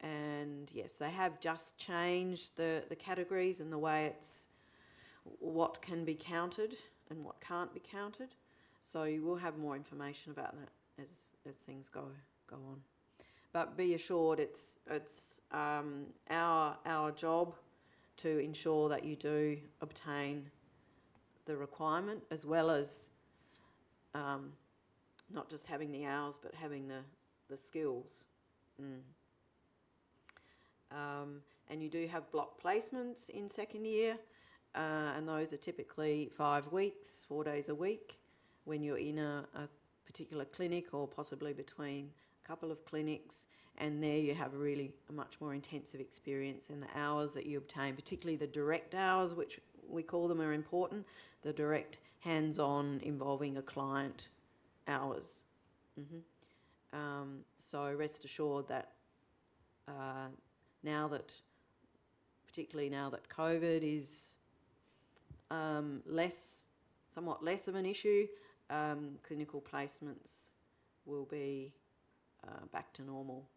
D: And yes, they have just changed the categories and the way it's what can be counted and what can't be counted. So you will have more information about that as things go on. But be assured, it's our job to ensure that you do obtain the requirement, as well as not just having the hours, but having the skills. And you do have block placements in second year, and those are typically 5 weeks, 4 days a week, when you're in a particular clinic or possibly between a couple of clinics, and there you have really a much more intensive experience, and the hours that you obtain, particularly the direct hours, which we call them, are important. The direct hands-on involving a client hours. So rest assured that particularly now that COVID is somewhat less of an issue, clinical placements will be back to normal.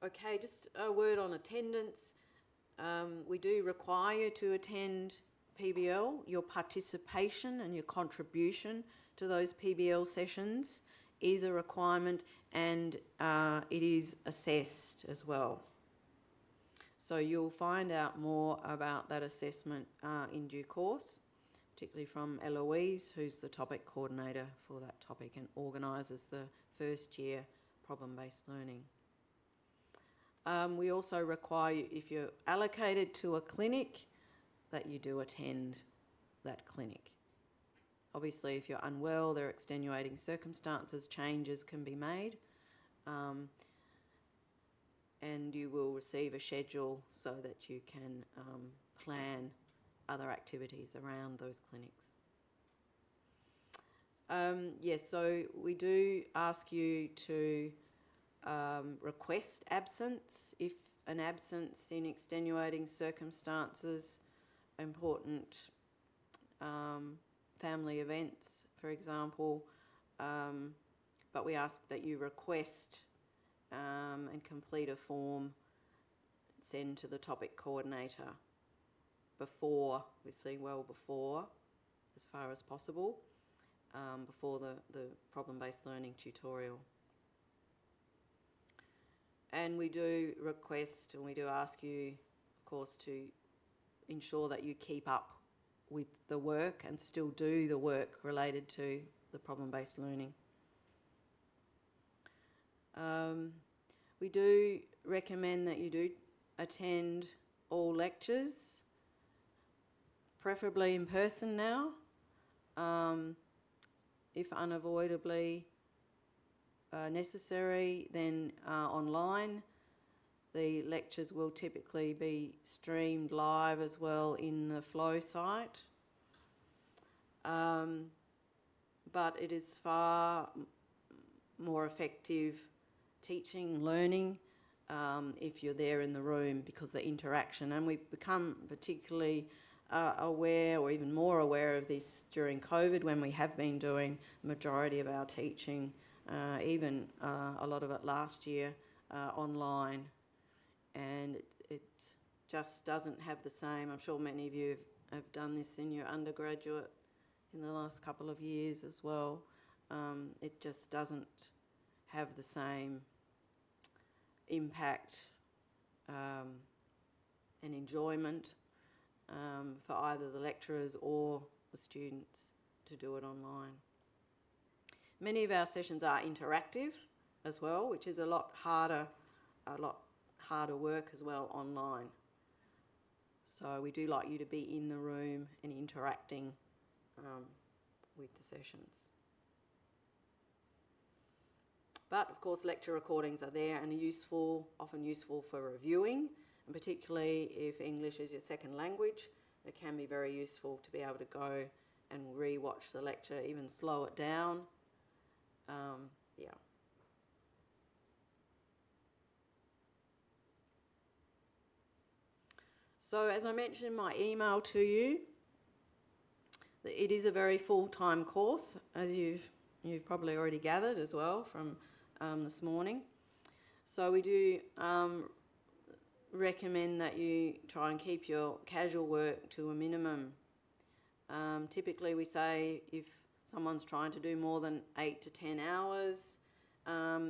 D: Okay, just a word on attendance. We do require you to attend PBL. Your participation and your contribution to those PBL sessions is a requirement, and it is assessed as well. So you'll find out more about that assessment in due course, particularly from Eloise, who's the topic coordinator for that topic and organises the first year problem-based learning. We also require you, if you're allocated to a clinic, that you do attend that clinic. Obviously, if you're unwell, there are extenuating circumstances, changes can be made, and you will receive a schedule so that you can plan other activities around those clinics. Yes, so we do ask you to request absence if an absence in extenuating circumstances, important family events, for example, but we ask that you request and complete a form, send to the topic coordinator before, obviously well before, as far as possible, before the problem-based learning tutorial. And we do request and we do ask you, of course, to ensure that you keep up with the work and still do the work related to the problem-based learning. We do recommend that you do attend all lectures, preferably in person now, if unavoidably necessary, then online. The lectures will typically be streamed live as well in the Flow site. But it is far more effective teaching, learning, if you're there in the room, because the interaction, and we've become particularly aware, or even more aware of this during COVID, when we have been doing the majority of our teaching, even a lot of it last year, online. And it just doesn't have the same. I'm sure many of you have done this in your undergraduate in the last couple of years as well. It just doesn't have the same impact and enjoyment for either the lecturers or the students to do it online. Many of our sessions are interactive as well, which is a lot harder work as well online. So we do like you to be in the room and interacting with the sessions. But of course, lecture recordings are there and are useful, often useful for reviewing, and particularly if English is your second language, it can be very useful to be able to go and re-watch the lecture, even slow it down. Yeah. So as I mentioned in my email to you, it is a very full-time course, as you've you've probably already gathered as well from this morning. So we do recommend that you try and keep your casual work to a minimum. Typically we say if someone's trying to do more than 8 to 10 hours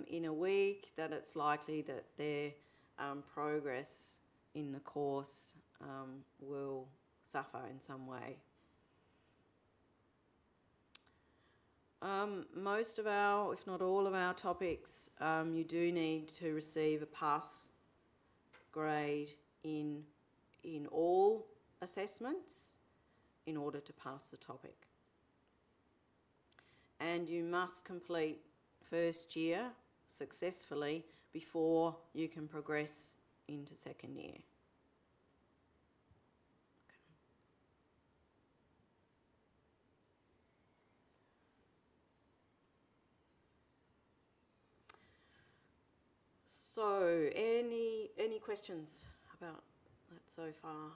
D: in a week, that it's likely that their progress in the course will suffer in some way. Most of our, if not all of our topics, you do need to receive a pass grade in all assessments in order to pass the topic. And you must complete first year successfully before you can progress into second year. So, any questions about that so far?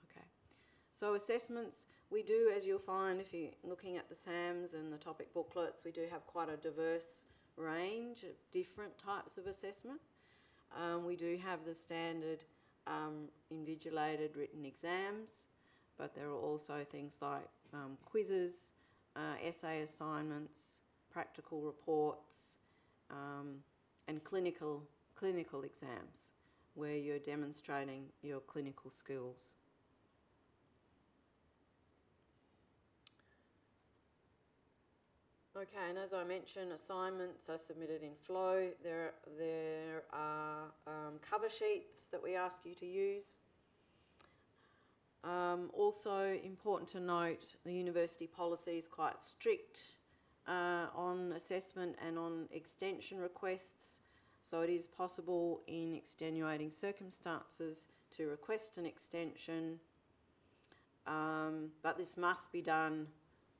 D: Okay. So assessments, we do, as you'll find if you're looking at the SAMs and the topic booklets, we do have quite a diverse range of different types of assessment. We do have the standard invigilated written exams, but there are also things like quizzes, essay assignments, practical reports, and clinical exams where you're demonstrating your clinical skills. Okay, and as I mentioned, assignments are submitted in Flow. There are cover sheets that we ask you to use. Also important to note, the university policy is quite strict on assessment and on extension requests, so it is possible in extenuating circumstances to request an extension, but this must be done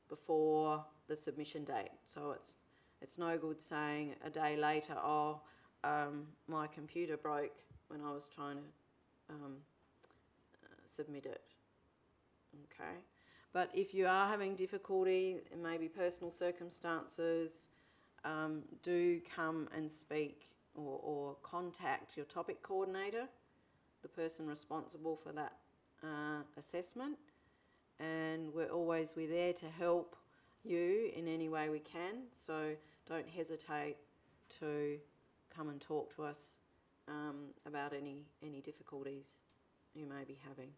D: before the submission date. So it's no good saying a day later, oh, my computer broke when I was trying to submit it. Okay. But if you are having difficulty, maybe personal circumstances, do come and speak or contact your topic coordinator, the person responsible for that assessment, and we're there to help you in any way we can, so don't hesitate to come and talk to us about any difficulties you may be having.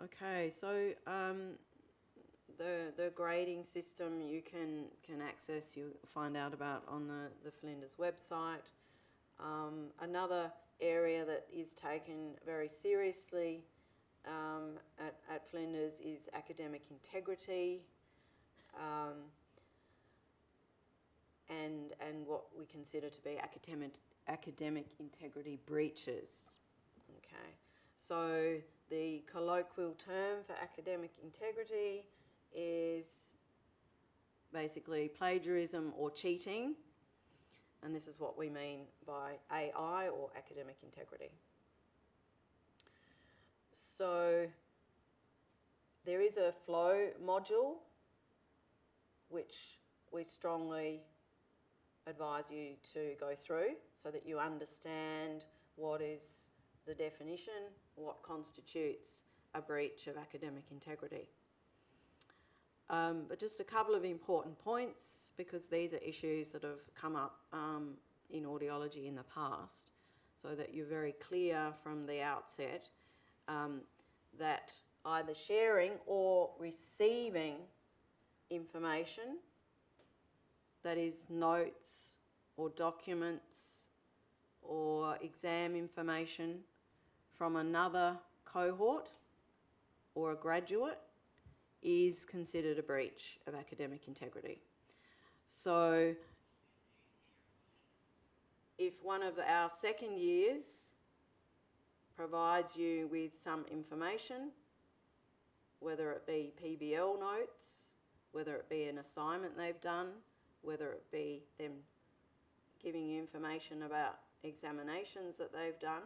D: Okay, so the grading system you can access, you find out about on the Flinders website. Another area that is taken very seriously at Flinders is academic integrity and what we consider to be academic integrity breaches. Okay, so the colloquial term for academic integrity is basically plagiarism or cheating, and this is what we mean by AI or academic integrity. So there is a flow module which we strongly advise you to go through so that you understand what is the definition, what constitutes a breach of academic integrity. But just a couple of important points, because these are issues that have come up in audiology in the past, so that you're very clear from the outset that either sharing or receiving information, that is notes or documents or exam information from another cohort or a graduate, is considered a breach of academic integrity. So if one of our second years provides you with some information, whether it be PBL notes whether it be an assignment they've done, whether it be them giving you information about examinations that they've done.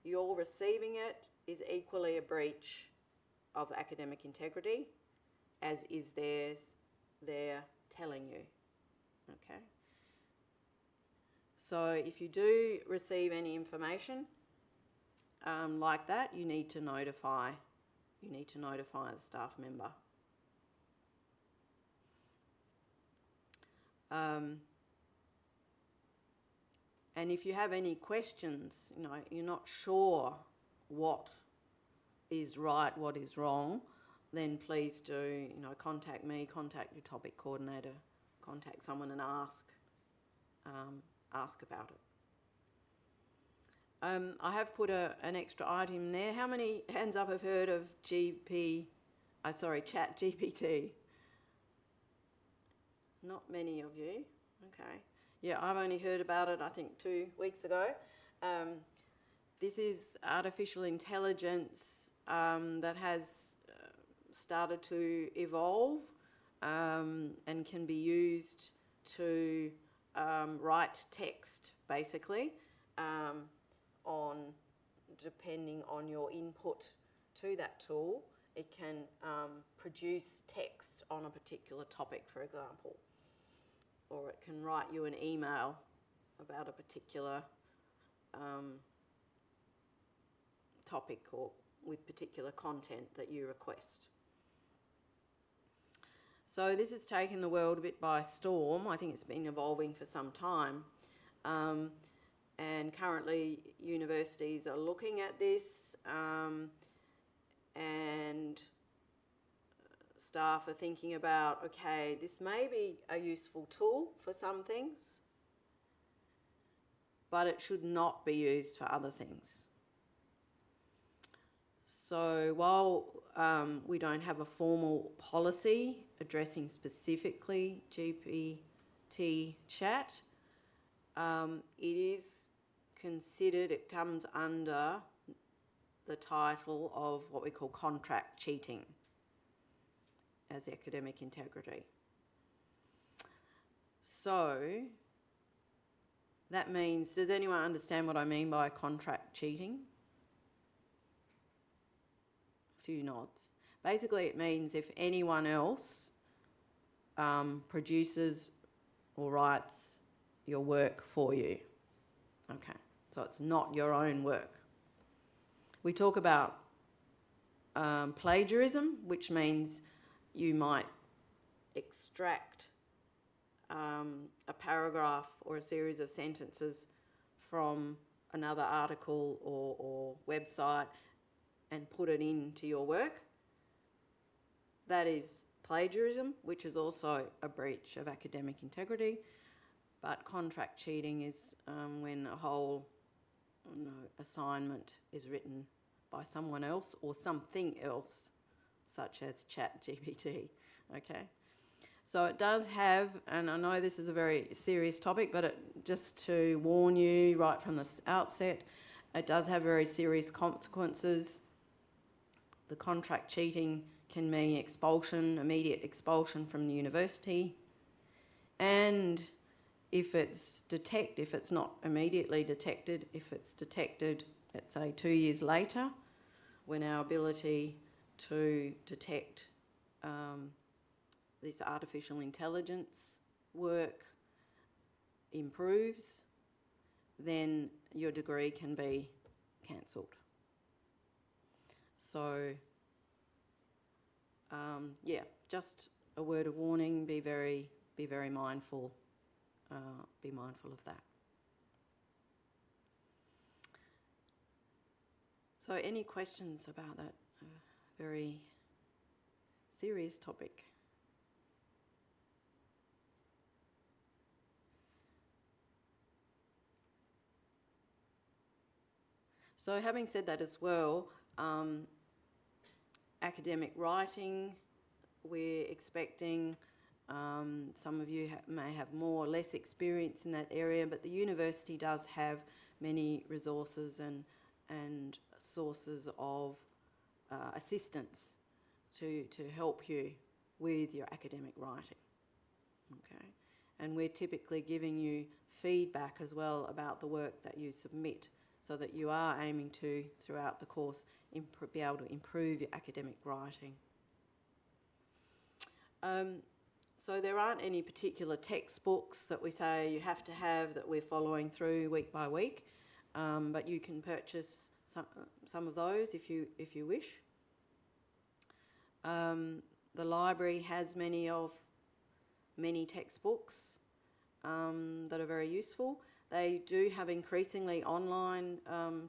D: Your receiving it is equally a breach of academic integrity, as is theirs, their telling you. Okay? So if you do receive any information like that, you need to notify the staff member. And if you have any questions, you're not sure what is right, what is wrong, then please do, contact me, contact your topic coordinator, contact someone and ask about it. I have put an extra item there. How many hands up have heard of ChatGPT? Not many of you. Okay. Yeah, I've only heard about it, I think, 2 weeks ago. This is artificial intelligence that has started to evolve and can be used to write text, basically, depending on your input to that tool. It can produce text on a particular topic, for example, or it can write you an email about a particular topic or with particular content that you request. So this has taken the world a bit by storm. I think it's been evolving for some time. And currently universities are looking at this and staff are thinking about, okay, this may be a useful tool for some things, but it should not be used for other things. So while we don't have a formal policy addressing specifically GPT chat, it is considered, it comes under the title of what we call contract cheating as academic integrity. So that means, does anyone understand what I mean by contract cheating? A few nods. Basically, it means if anyone else produces or writes your work for you. Okay, so it's not your own work. We talk about plagiarism, which means you might extract a paragraph or a series of sentences from another article or website and put it into your work. That is plagiarism, which is also a breach of academic integrity. But contract cheating is when a whole assignment is written by someone else or something else, such as ChatGPT. Okay, so it does have, and I know this is a very serious topic, but just to warn you right from the outset, it does have very serious consequences. The contract cheating can mean expulsion, immediate expulsion from the university, and if it's not immediately detected, if it's detected, let's say 2 years later, when our ability to detect this artificial intelligence work improves, then your degree can be cancelled. So, yeah, just a word of warning, be very mindful. Be mindful of that. So any questions about that very serious topic? So having said that as well, academic writing, we're expecting some of you may have more or less experience in that area, but the university does have many resources and sources of assistance to help you with your academic writing. Okay, and we're typically giving you feedback as well about the work that you submit, so that you are aiming to, throughout the course, be able to improve your academic writing. So there aren't any particular textbooks that we say you have to have that we're following through week by week, but you can purchase some of those if you wish. The library has many textbooks that are very useful. They do have increasingly online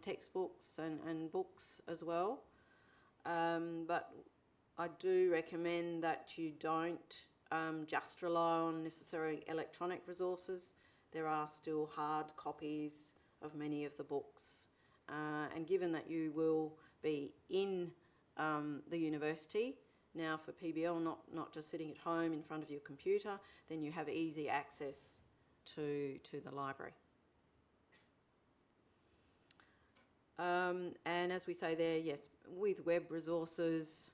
D: textbooks and books as well, but I do recommend that you don't just rely on necessarily electronic resources. There are still hard copies of many of the books, and given that you will be in the university now for PBL, not just sitting at home in front of your computer, then you have easy access to the library. And as we say there, yes, with web resources,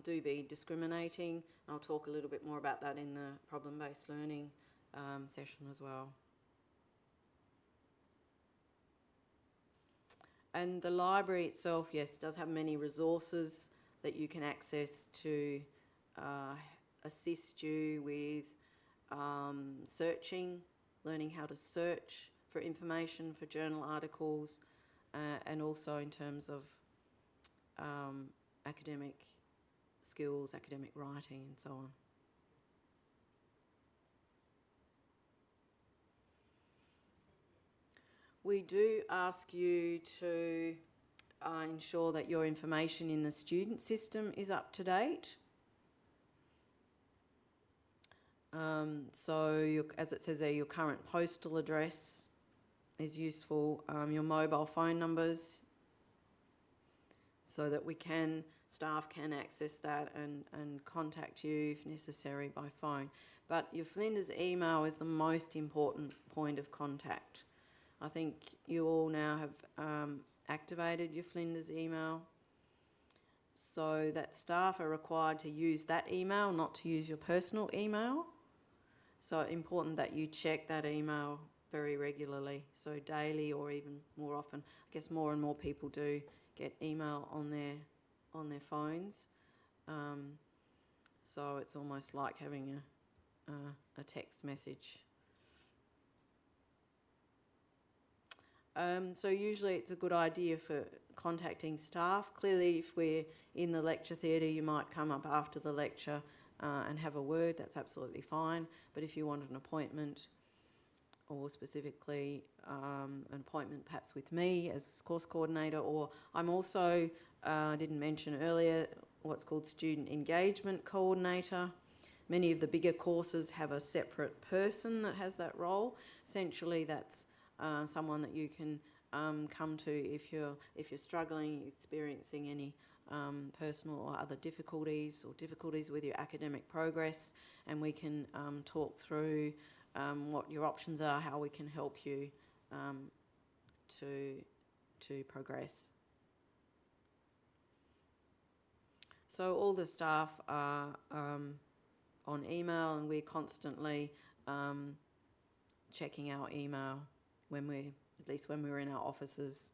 D: do be discriminating. I'll talk a little bit more about that in the problem-based learning session as well. And the library itself, yes, does have many resources that you can access to assist you with searching, learning how to search for information, for journal articles, and also in terms of academic skills, academic writing, and so on. We do ask you to ensure that your information in the student system is up to date. So as it says there, your current postal address is useful, your mobile phone numbers, so that staff can access that and contact you if necessary by phone. But your Flinders email is the most important point of contact. I think you all now have activated your Flinders email, so that staff are required to use that email, not to use your personal email. So important that you check that email very regularly, so daily or even more often. I guess more and more people do get email on their phones, so it's almost like having a text message. So usually it's a good idea for contacting staff. Clearly, if we're in the lecture theatre, you might come up after the lecture and have a word. That's absolutely fine. But if you want an appointment, or specifically an appointment perhaps with me as course coordinator, or I'm also, I didn't mention earlier, what's called student engagement coordinator. Many of the bigger courses have a separate person that has that role. Essentially, that's someone that you can come to if you're struggling, experiencing any personal or other difficulties with your academic progress, and we can talk through what your options are, how we can help you to progress. So all the staff are on email, and we're constantly checking our email at least when we're in our offices.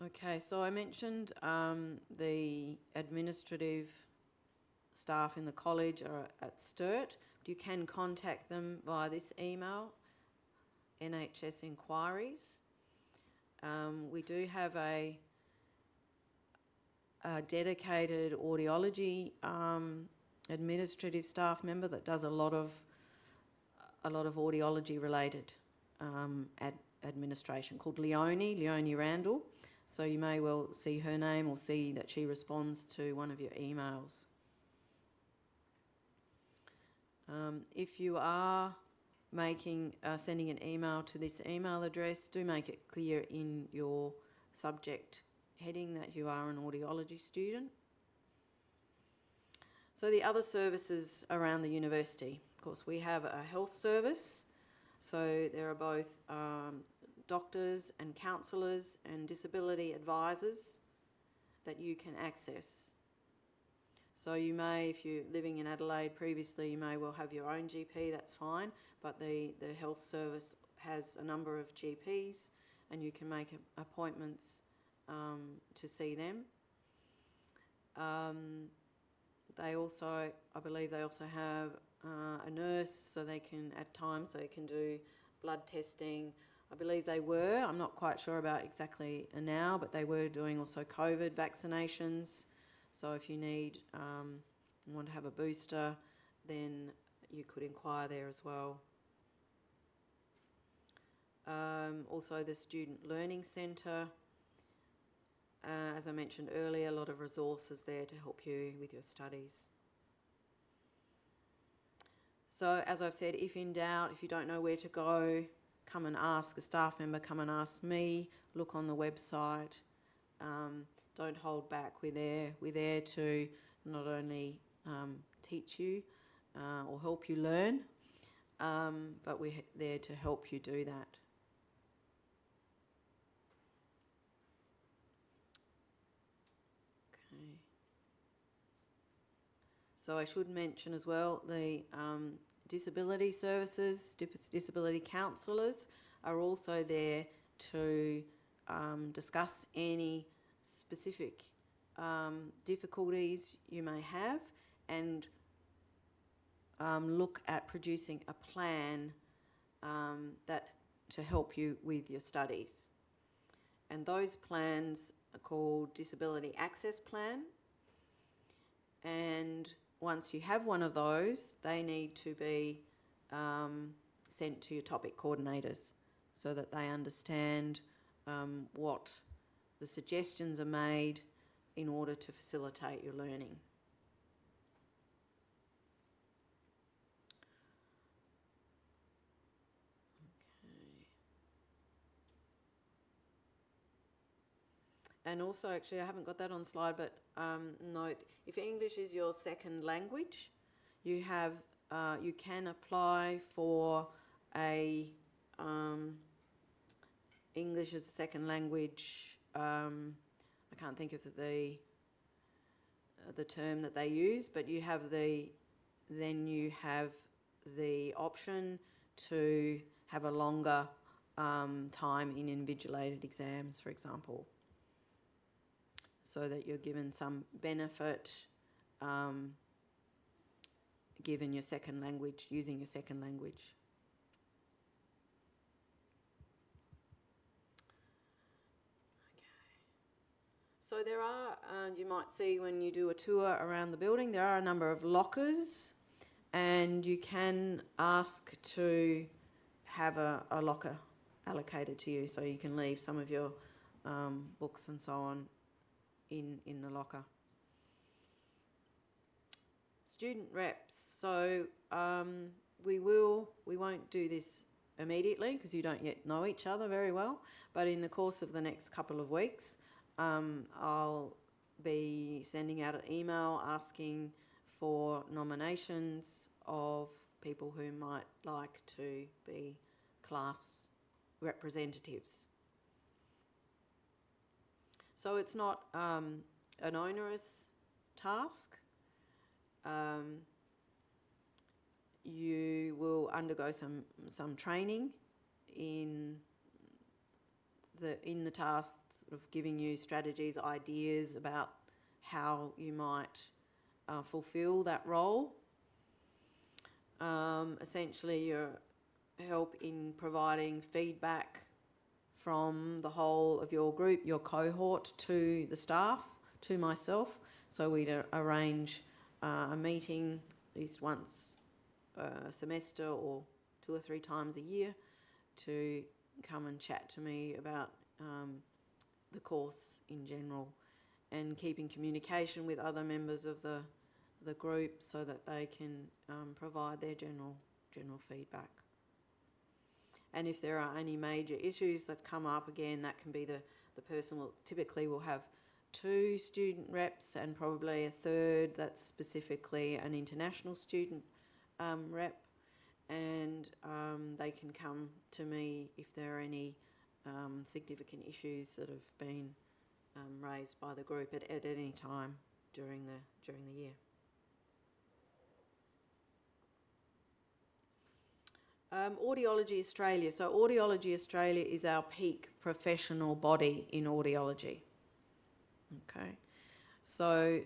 D: Okay, so I mentioned the administrative staff in the college are at STIRT. You can contact them via this email, NHS Inquiries. We do have a dedicated audiology administrative staff member that does a lot of audiology related administration, called Leonie Randall. So you may well see her name or see that she responds to one of your emails. If you are sending an email to this email address, do make it clear in your subject heading that you are an audiology student. So the other services around the university, of course, we have a health service. So there are both doctors and counsellors and disability advisors that you can access. So you may, if you're living in Adelaide previously, you may well have your own GP, that's fine, but the health service has a number of GPs and you can make appointments to see them. They also, I believe they also have a nurse, so they can, at times, they can do blood testing. I believe they were, I'm not quite sure about exactly now, but they were doing also COVID vaccinations. So if you need, want to have a booster, then you could inquire there as well. Also the Student Learning Centre. As I mentioned earlier, a lot of resources there to help you with your studies. So as I've said, if in doubt, if you don't know where to go, come and ask a staff member, come and ask me, look on the website. Don't hold back. We're there to not only teach you or help you learn, but we're there to help you do that. Okay. So I should mention as well the disability services, disability counsellors are also there to discuss any specific difficulties you may have and look at producing a plan that to help you with your studies. And those plans are called Disability Access Plan. And once you have one of those, they need to be sent to your topic coordinators so that they understand what the suggestions are made in order to facilitate your learning. Okay. And also, actually, I haven't got that on slide, but note, if English is your second language, you have you can apply for a English as a second language. I can't think of the term that they use, but you have then you have the option to have a longer time in invigilated exams, for example, so that you're given some benefit given your second language, using your second language. So there are, you might see when you do a tour around the building, there are a number of lockers, and you can ask to have a locker allocated to you, so you can leave some of your books and so on in the locker. Student reps. So we won't do this immediately because you don't yet know each other very well, but in the course of the next couple of weeks, I'll be sending out an email asking for nominations of people who might like to be class representatives. So it's not an onerous task. You will undergo some training in the task, sort of giving you strategies, ideas about how you might fulfill that role. Essentially, your help in providing feedback from the whole of your group, your cohort, to the staff, to myself. So we'd arrange a meeting at least once a semester or 2 or 3 times a year to come and chat to me about the course in general, and keep in communication with other members of the group so that they can provide their general feedback. And if there are any major issues that come up, again, that can be the person typically will have 2 student reps and probably a third that's specifically an international student rep, and they can come to me if there are any significant issues that have been raised by the group at any time during the year. Audiology Australia. So Audiology Australia is our peak professional body in audiology. Okay, so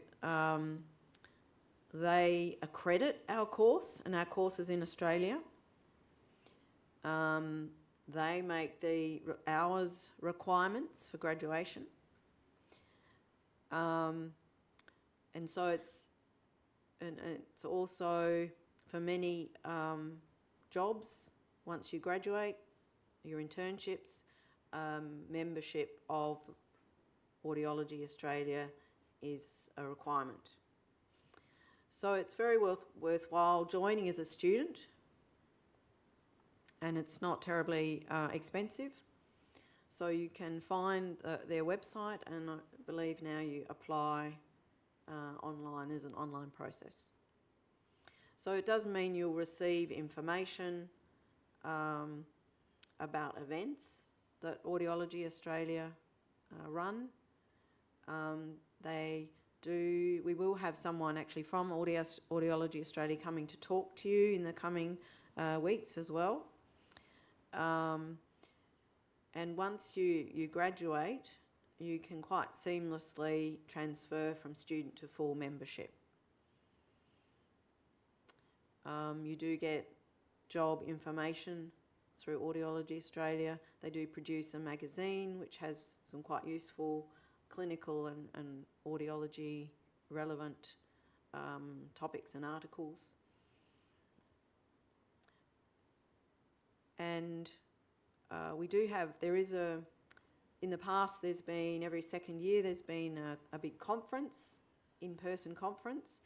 D: they accredit our course, and our course is in Australia. They make the hours requirements for graduation. And so it's also for many jobs, once you graduate, your internships, membership of Audiology Australia is a requirement. So it's very worthwhile joining as a student, and it's not terribly expensive. So you can find their website, and I believe now you apply online. There's an online process. So it does mean you'll receive information about events that Audiology Australia run. We will have someone actually from Audiology Australia coming to talk to you in the coming weeks as well. And once you graduate, you can quite seamlessly transfer from student to full membership. You do get job information through Audiology Australia. They do produce a magazine which has some quite useful clinical and audiology relevant topics and articles. And we do have, in the past there's been, every second year there's been a big conference, in-person conference,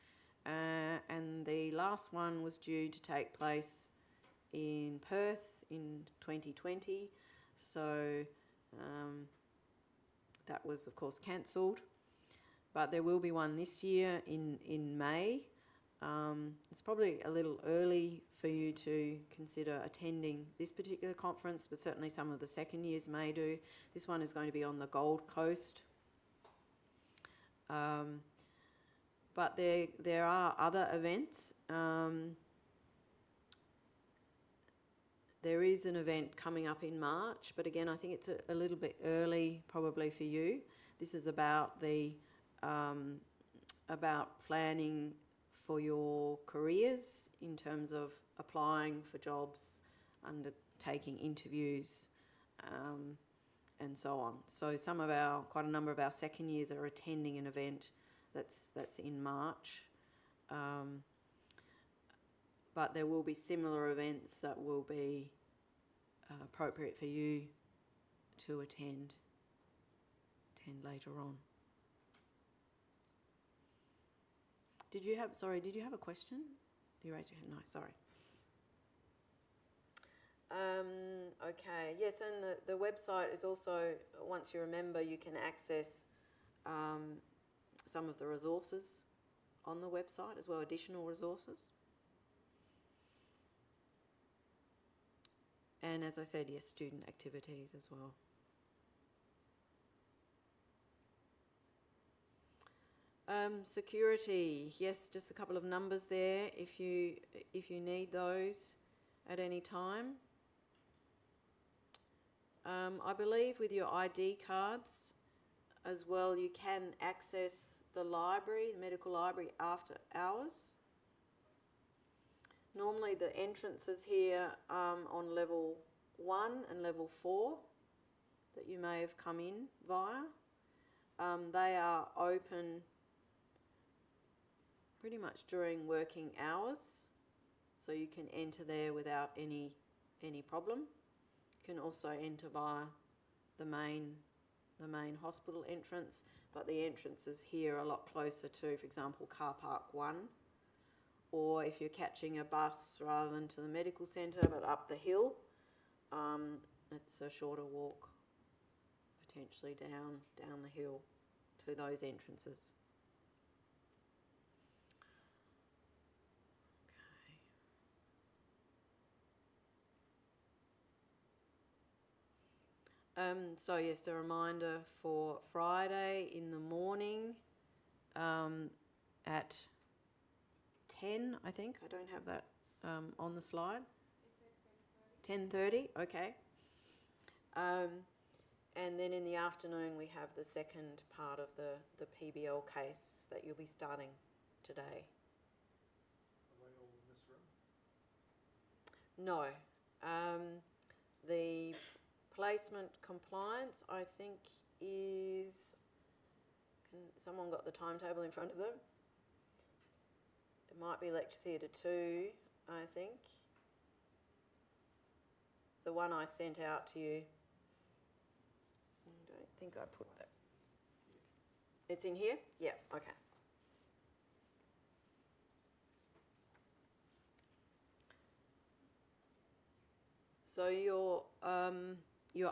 D: and the last one was due to take place in Perth in 2020, so that was of course cancelled, but there will be one this year in May. It's probably a little early for you to consider attending this particular conference, but certainly some of the second years may do. This one is going to be on the Gold Coast. But there are other events. There is an event coming up in March, but again, I think it's a little bit early probably for you. This is about about planning for your careers in terms of applying for jobs, undertaking interviews, and so on. So quite a number of our second years are attending an event that's in March. But there will be similar events that will be appropriate for you to attend later on. Did you have a question? You raised your hand. No, sorry. Okay, yes, and the website is also, once you're a member, you can access some of the resources on the website as well, additional resources. And as I said, yes, student activities as well. Security, yes, just a couple of numbers there if you need those at any time. I believe with your ID cards as well, you can access the library, the medical library, after hours. Normally the entrances here on level 1 and level 4 that you may have come in via, they are open pretty much during working hours, so you can enter there without any problem. You can also enter via the main hospital entrance, but the entrances here are a lot closer to, for example, car park 1, or if you're catching a bus rather than to the medical centre but up the hill, it's a shorter walk potentially down the hill to those entrances. So yes, a reminder for Friday in the morning at 10, I think. I don't have that on the slide. It's at 10:30. Okay. And then in the afternoon we have the second part of the PBL case that you'll be starting today.
Y: Are they all in this room?
D: No. The placement compliance, I think, is... someone got the timetable in front of them? It might be Lecture Theatre 2, I think. The one I sent out to you. I don't think I put that. It's in here? Yeah, okay. So your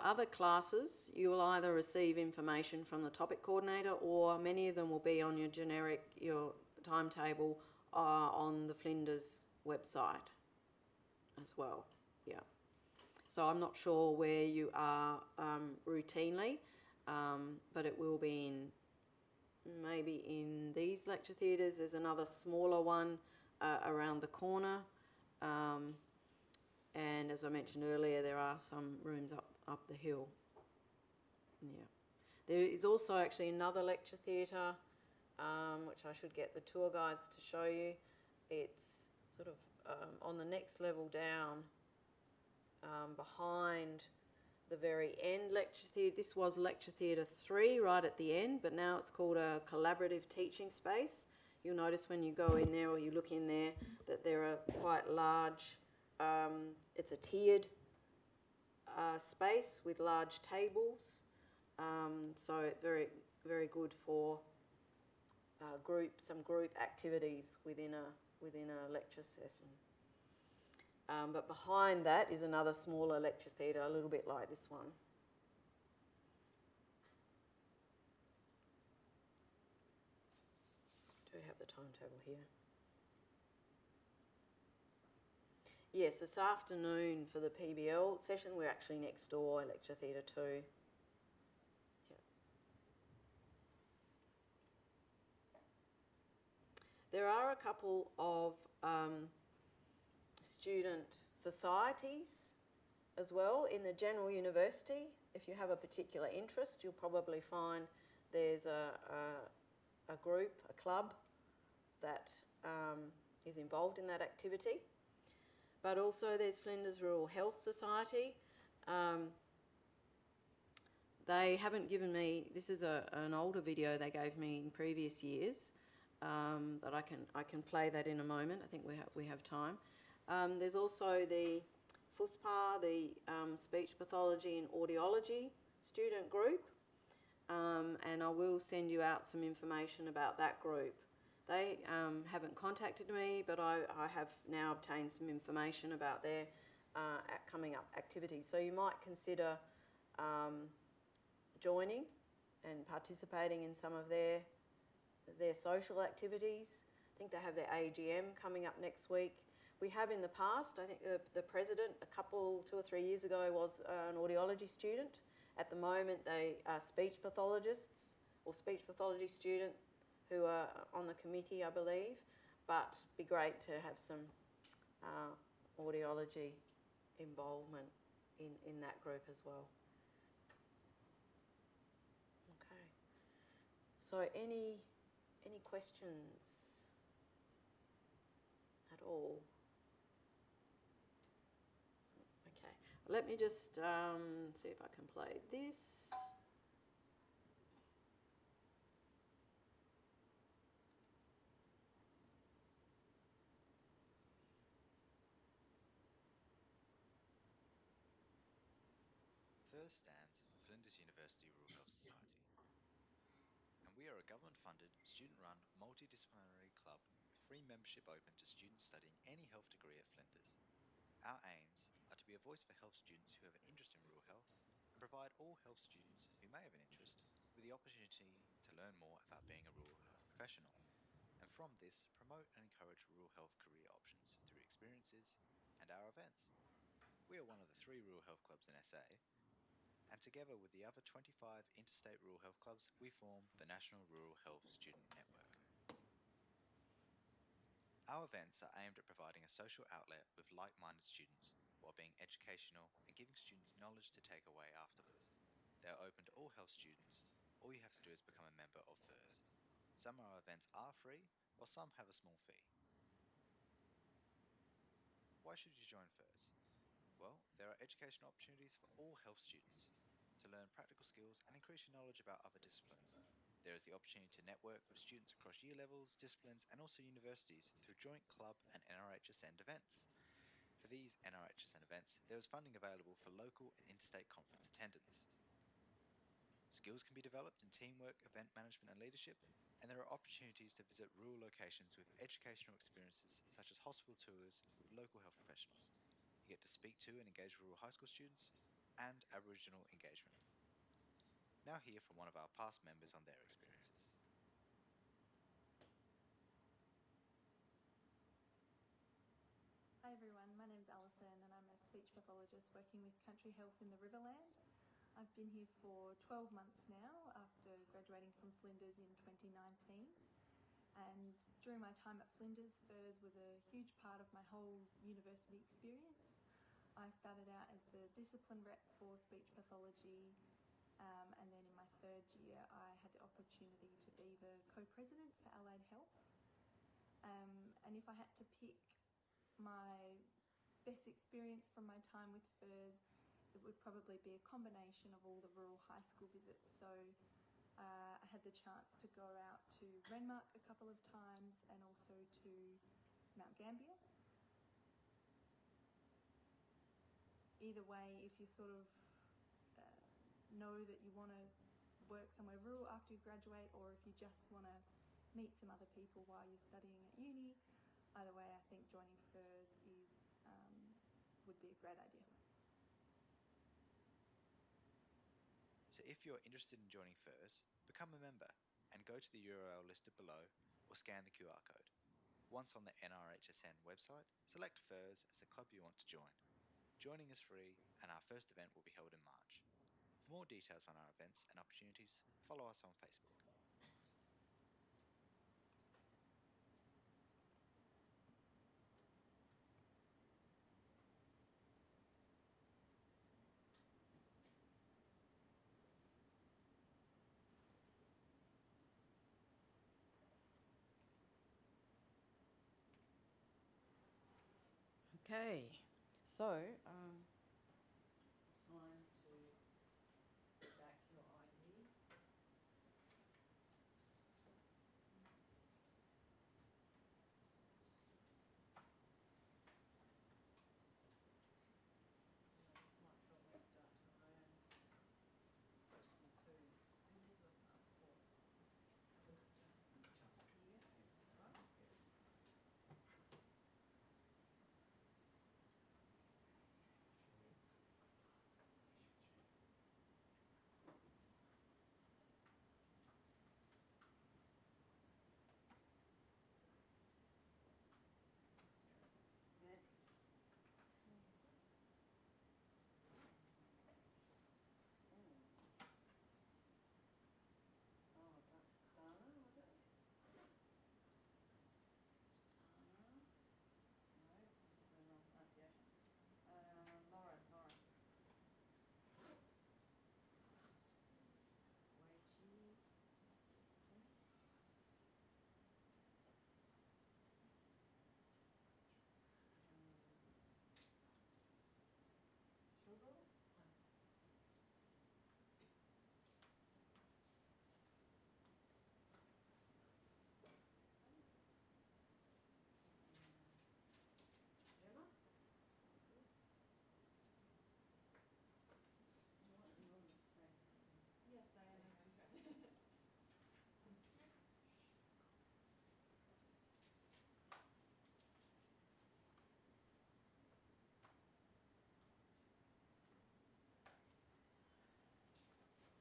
D: other classes, you will either receive information from the topic coordinator, or many of them will be on your timetable on the Flinders website as well. Yeah. So I'm not sure where you are routinely, but it will be maybe in these lecture theatres. There's another smaller one around the corner. And as I mentioned earlier, there are some rooms up the hill. Yeah. There is also actually another lecture theatre, which I should get the tour guides to show you. It's sort of on the next level down, behind the very end lecture theatre. This was lecture theatre 3 right at the end, but now it's called a collaborative teaching space. You'll notice when you go in there or you look in there that there are quite large... it's a tiered space with large tables, so it's very, very good for some group activities within a lecture session. But behind that is another smaller lecture theatre, a little bit like this one. I do have the timetable here. Yes, this afternoon for the PBL session, we're actually next door, Lecture Theatre 2. Yeah. There are a couple of student societies as well in the General University. If you have a particular interest, you'll probably find there's a group, a club that is involved in that activity. But also there's Flinders Rural Health Society. They haven't given me, this is an older video they gave me in previous years, but I can play that in a moment. I think we have time. There's also the FUSPA, the Speech Pathology and Audiology student group, and I will send you out some information about that group. They haven't contacted me, but I have now obtained some information about their coming up activities. So you might consider joining and participating in some of their social activities. I think they have their AGM coming up next week. We have in the past, I think the president two or three years ago was an audiology student. At the moment they are speech pathologists or speech pathology student who are on the committee, I believe, but it'd be great to have some audiology involvement in that group as well. Okay. So any questions at all? Okay. Let me just see if I can play this.
A: FIRST stands for Flinders University Rural Health Society, and we are a government-funded, student-run, multidisciplinary club with free membership open to students studying any health degree at Flinders. Our aims are to be a voice for health students who have an interest in rural health and provide all health students who may have an interest with the opportunity to learn more about being a rural health professional, and from this promote and encourage rural health career options through experiences and our events. We are one of the 3 rural health clubs in SA, and together with the other 25 interstate rural health clubs, we form the National Rural Health Student Network. Our events are aimed at providing a social outlet with like-minded students while being educational and giving students knowledge to take away afterwards. They are open to all health students. All you have to do is become a member of FIRS. Some of our events are free, while some have a small fee. Why should you join FIRS? Well, there are educational opportunities for all health students to learn practical skills and increase your knowledge about other disciplines. There is the opportunity to network with students across year levels, disciplines, and also universities through joint club and NRHSN events. For these NRHSN events, there is funding available for local and interstate conference attendance. Skills can be developed in teamwork, event management, and leadership, and there are opportunities to visit rural locations with educational experiences such as hospital tours with local health professionals. You get to speak to and engage with rural high school students and Aboriginal engagement. Now hear from one of our past members on their experiences.
B: Hi everyone, my name is Alison and I'm a speech pathologist working with Country Health in the Riverland. I've been here for 12 months now after graduating from Flinders in 2019. And during my time at Flinders, FIRS was a huge part of my whole university experience. I started out as the discipline rep for speech pathology, and then in my third year I had the opportunity to be the co-president for Allied Health. And if I had to pick my best experience from my time with FIRS, it would probably be a combination of all the rural high school visits. So I had the chance to go out to Renmark a couple of times and also to Mount Gambier. Either way, if you sort of know that you want to work somewhere rural after you graduate, or if you just want to meet some other people while you're studying at uni, either way I think joining FIRS would be a great idea.
A: So if you're interested in joining FIRS, become a member and go to the URL listed below or scan the QR code. Once on the NRHSN website, select FIRS as the club you want to join. Joining is free and our first event will be held in March. For more details on our events and opportunities, follow us on Facebook.
D: Okay, so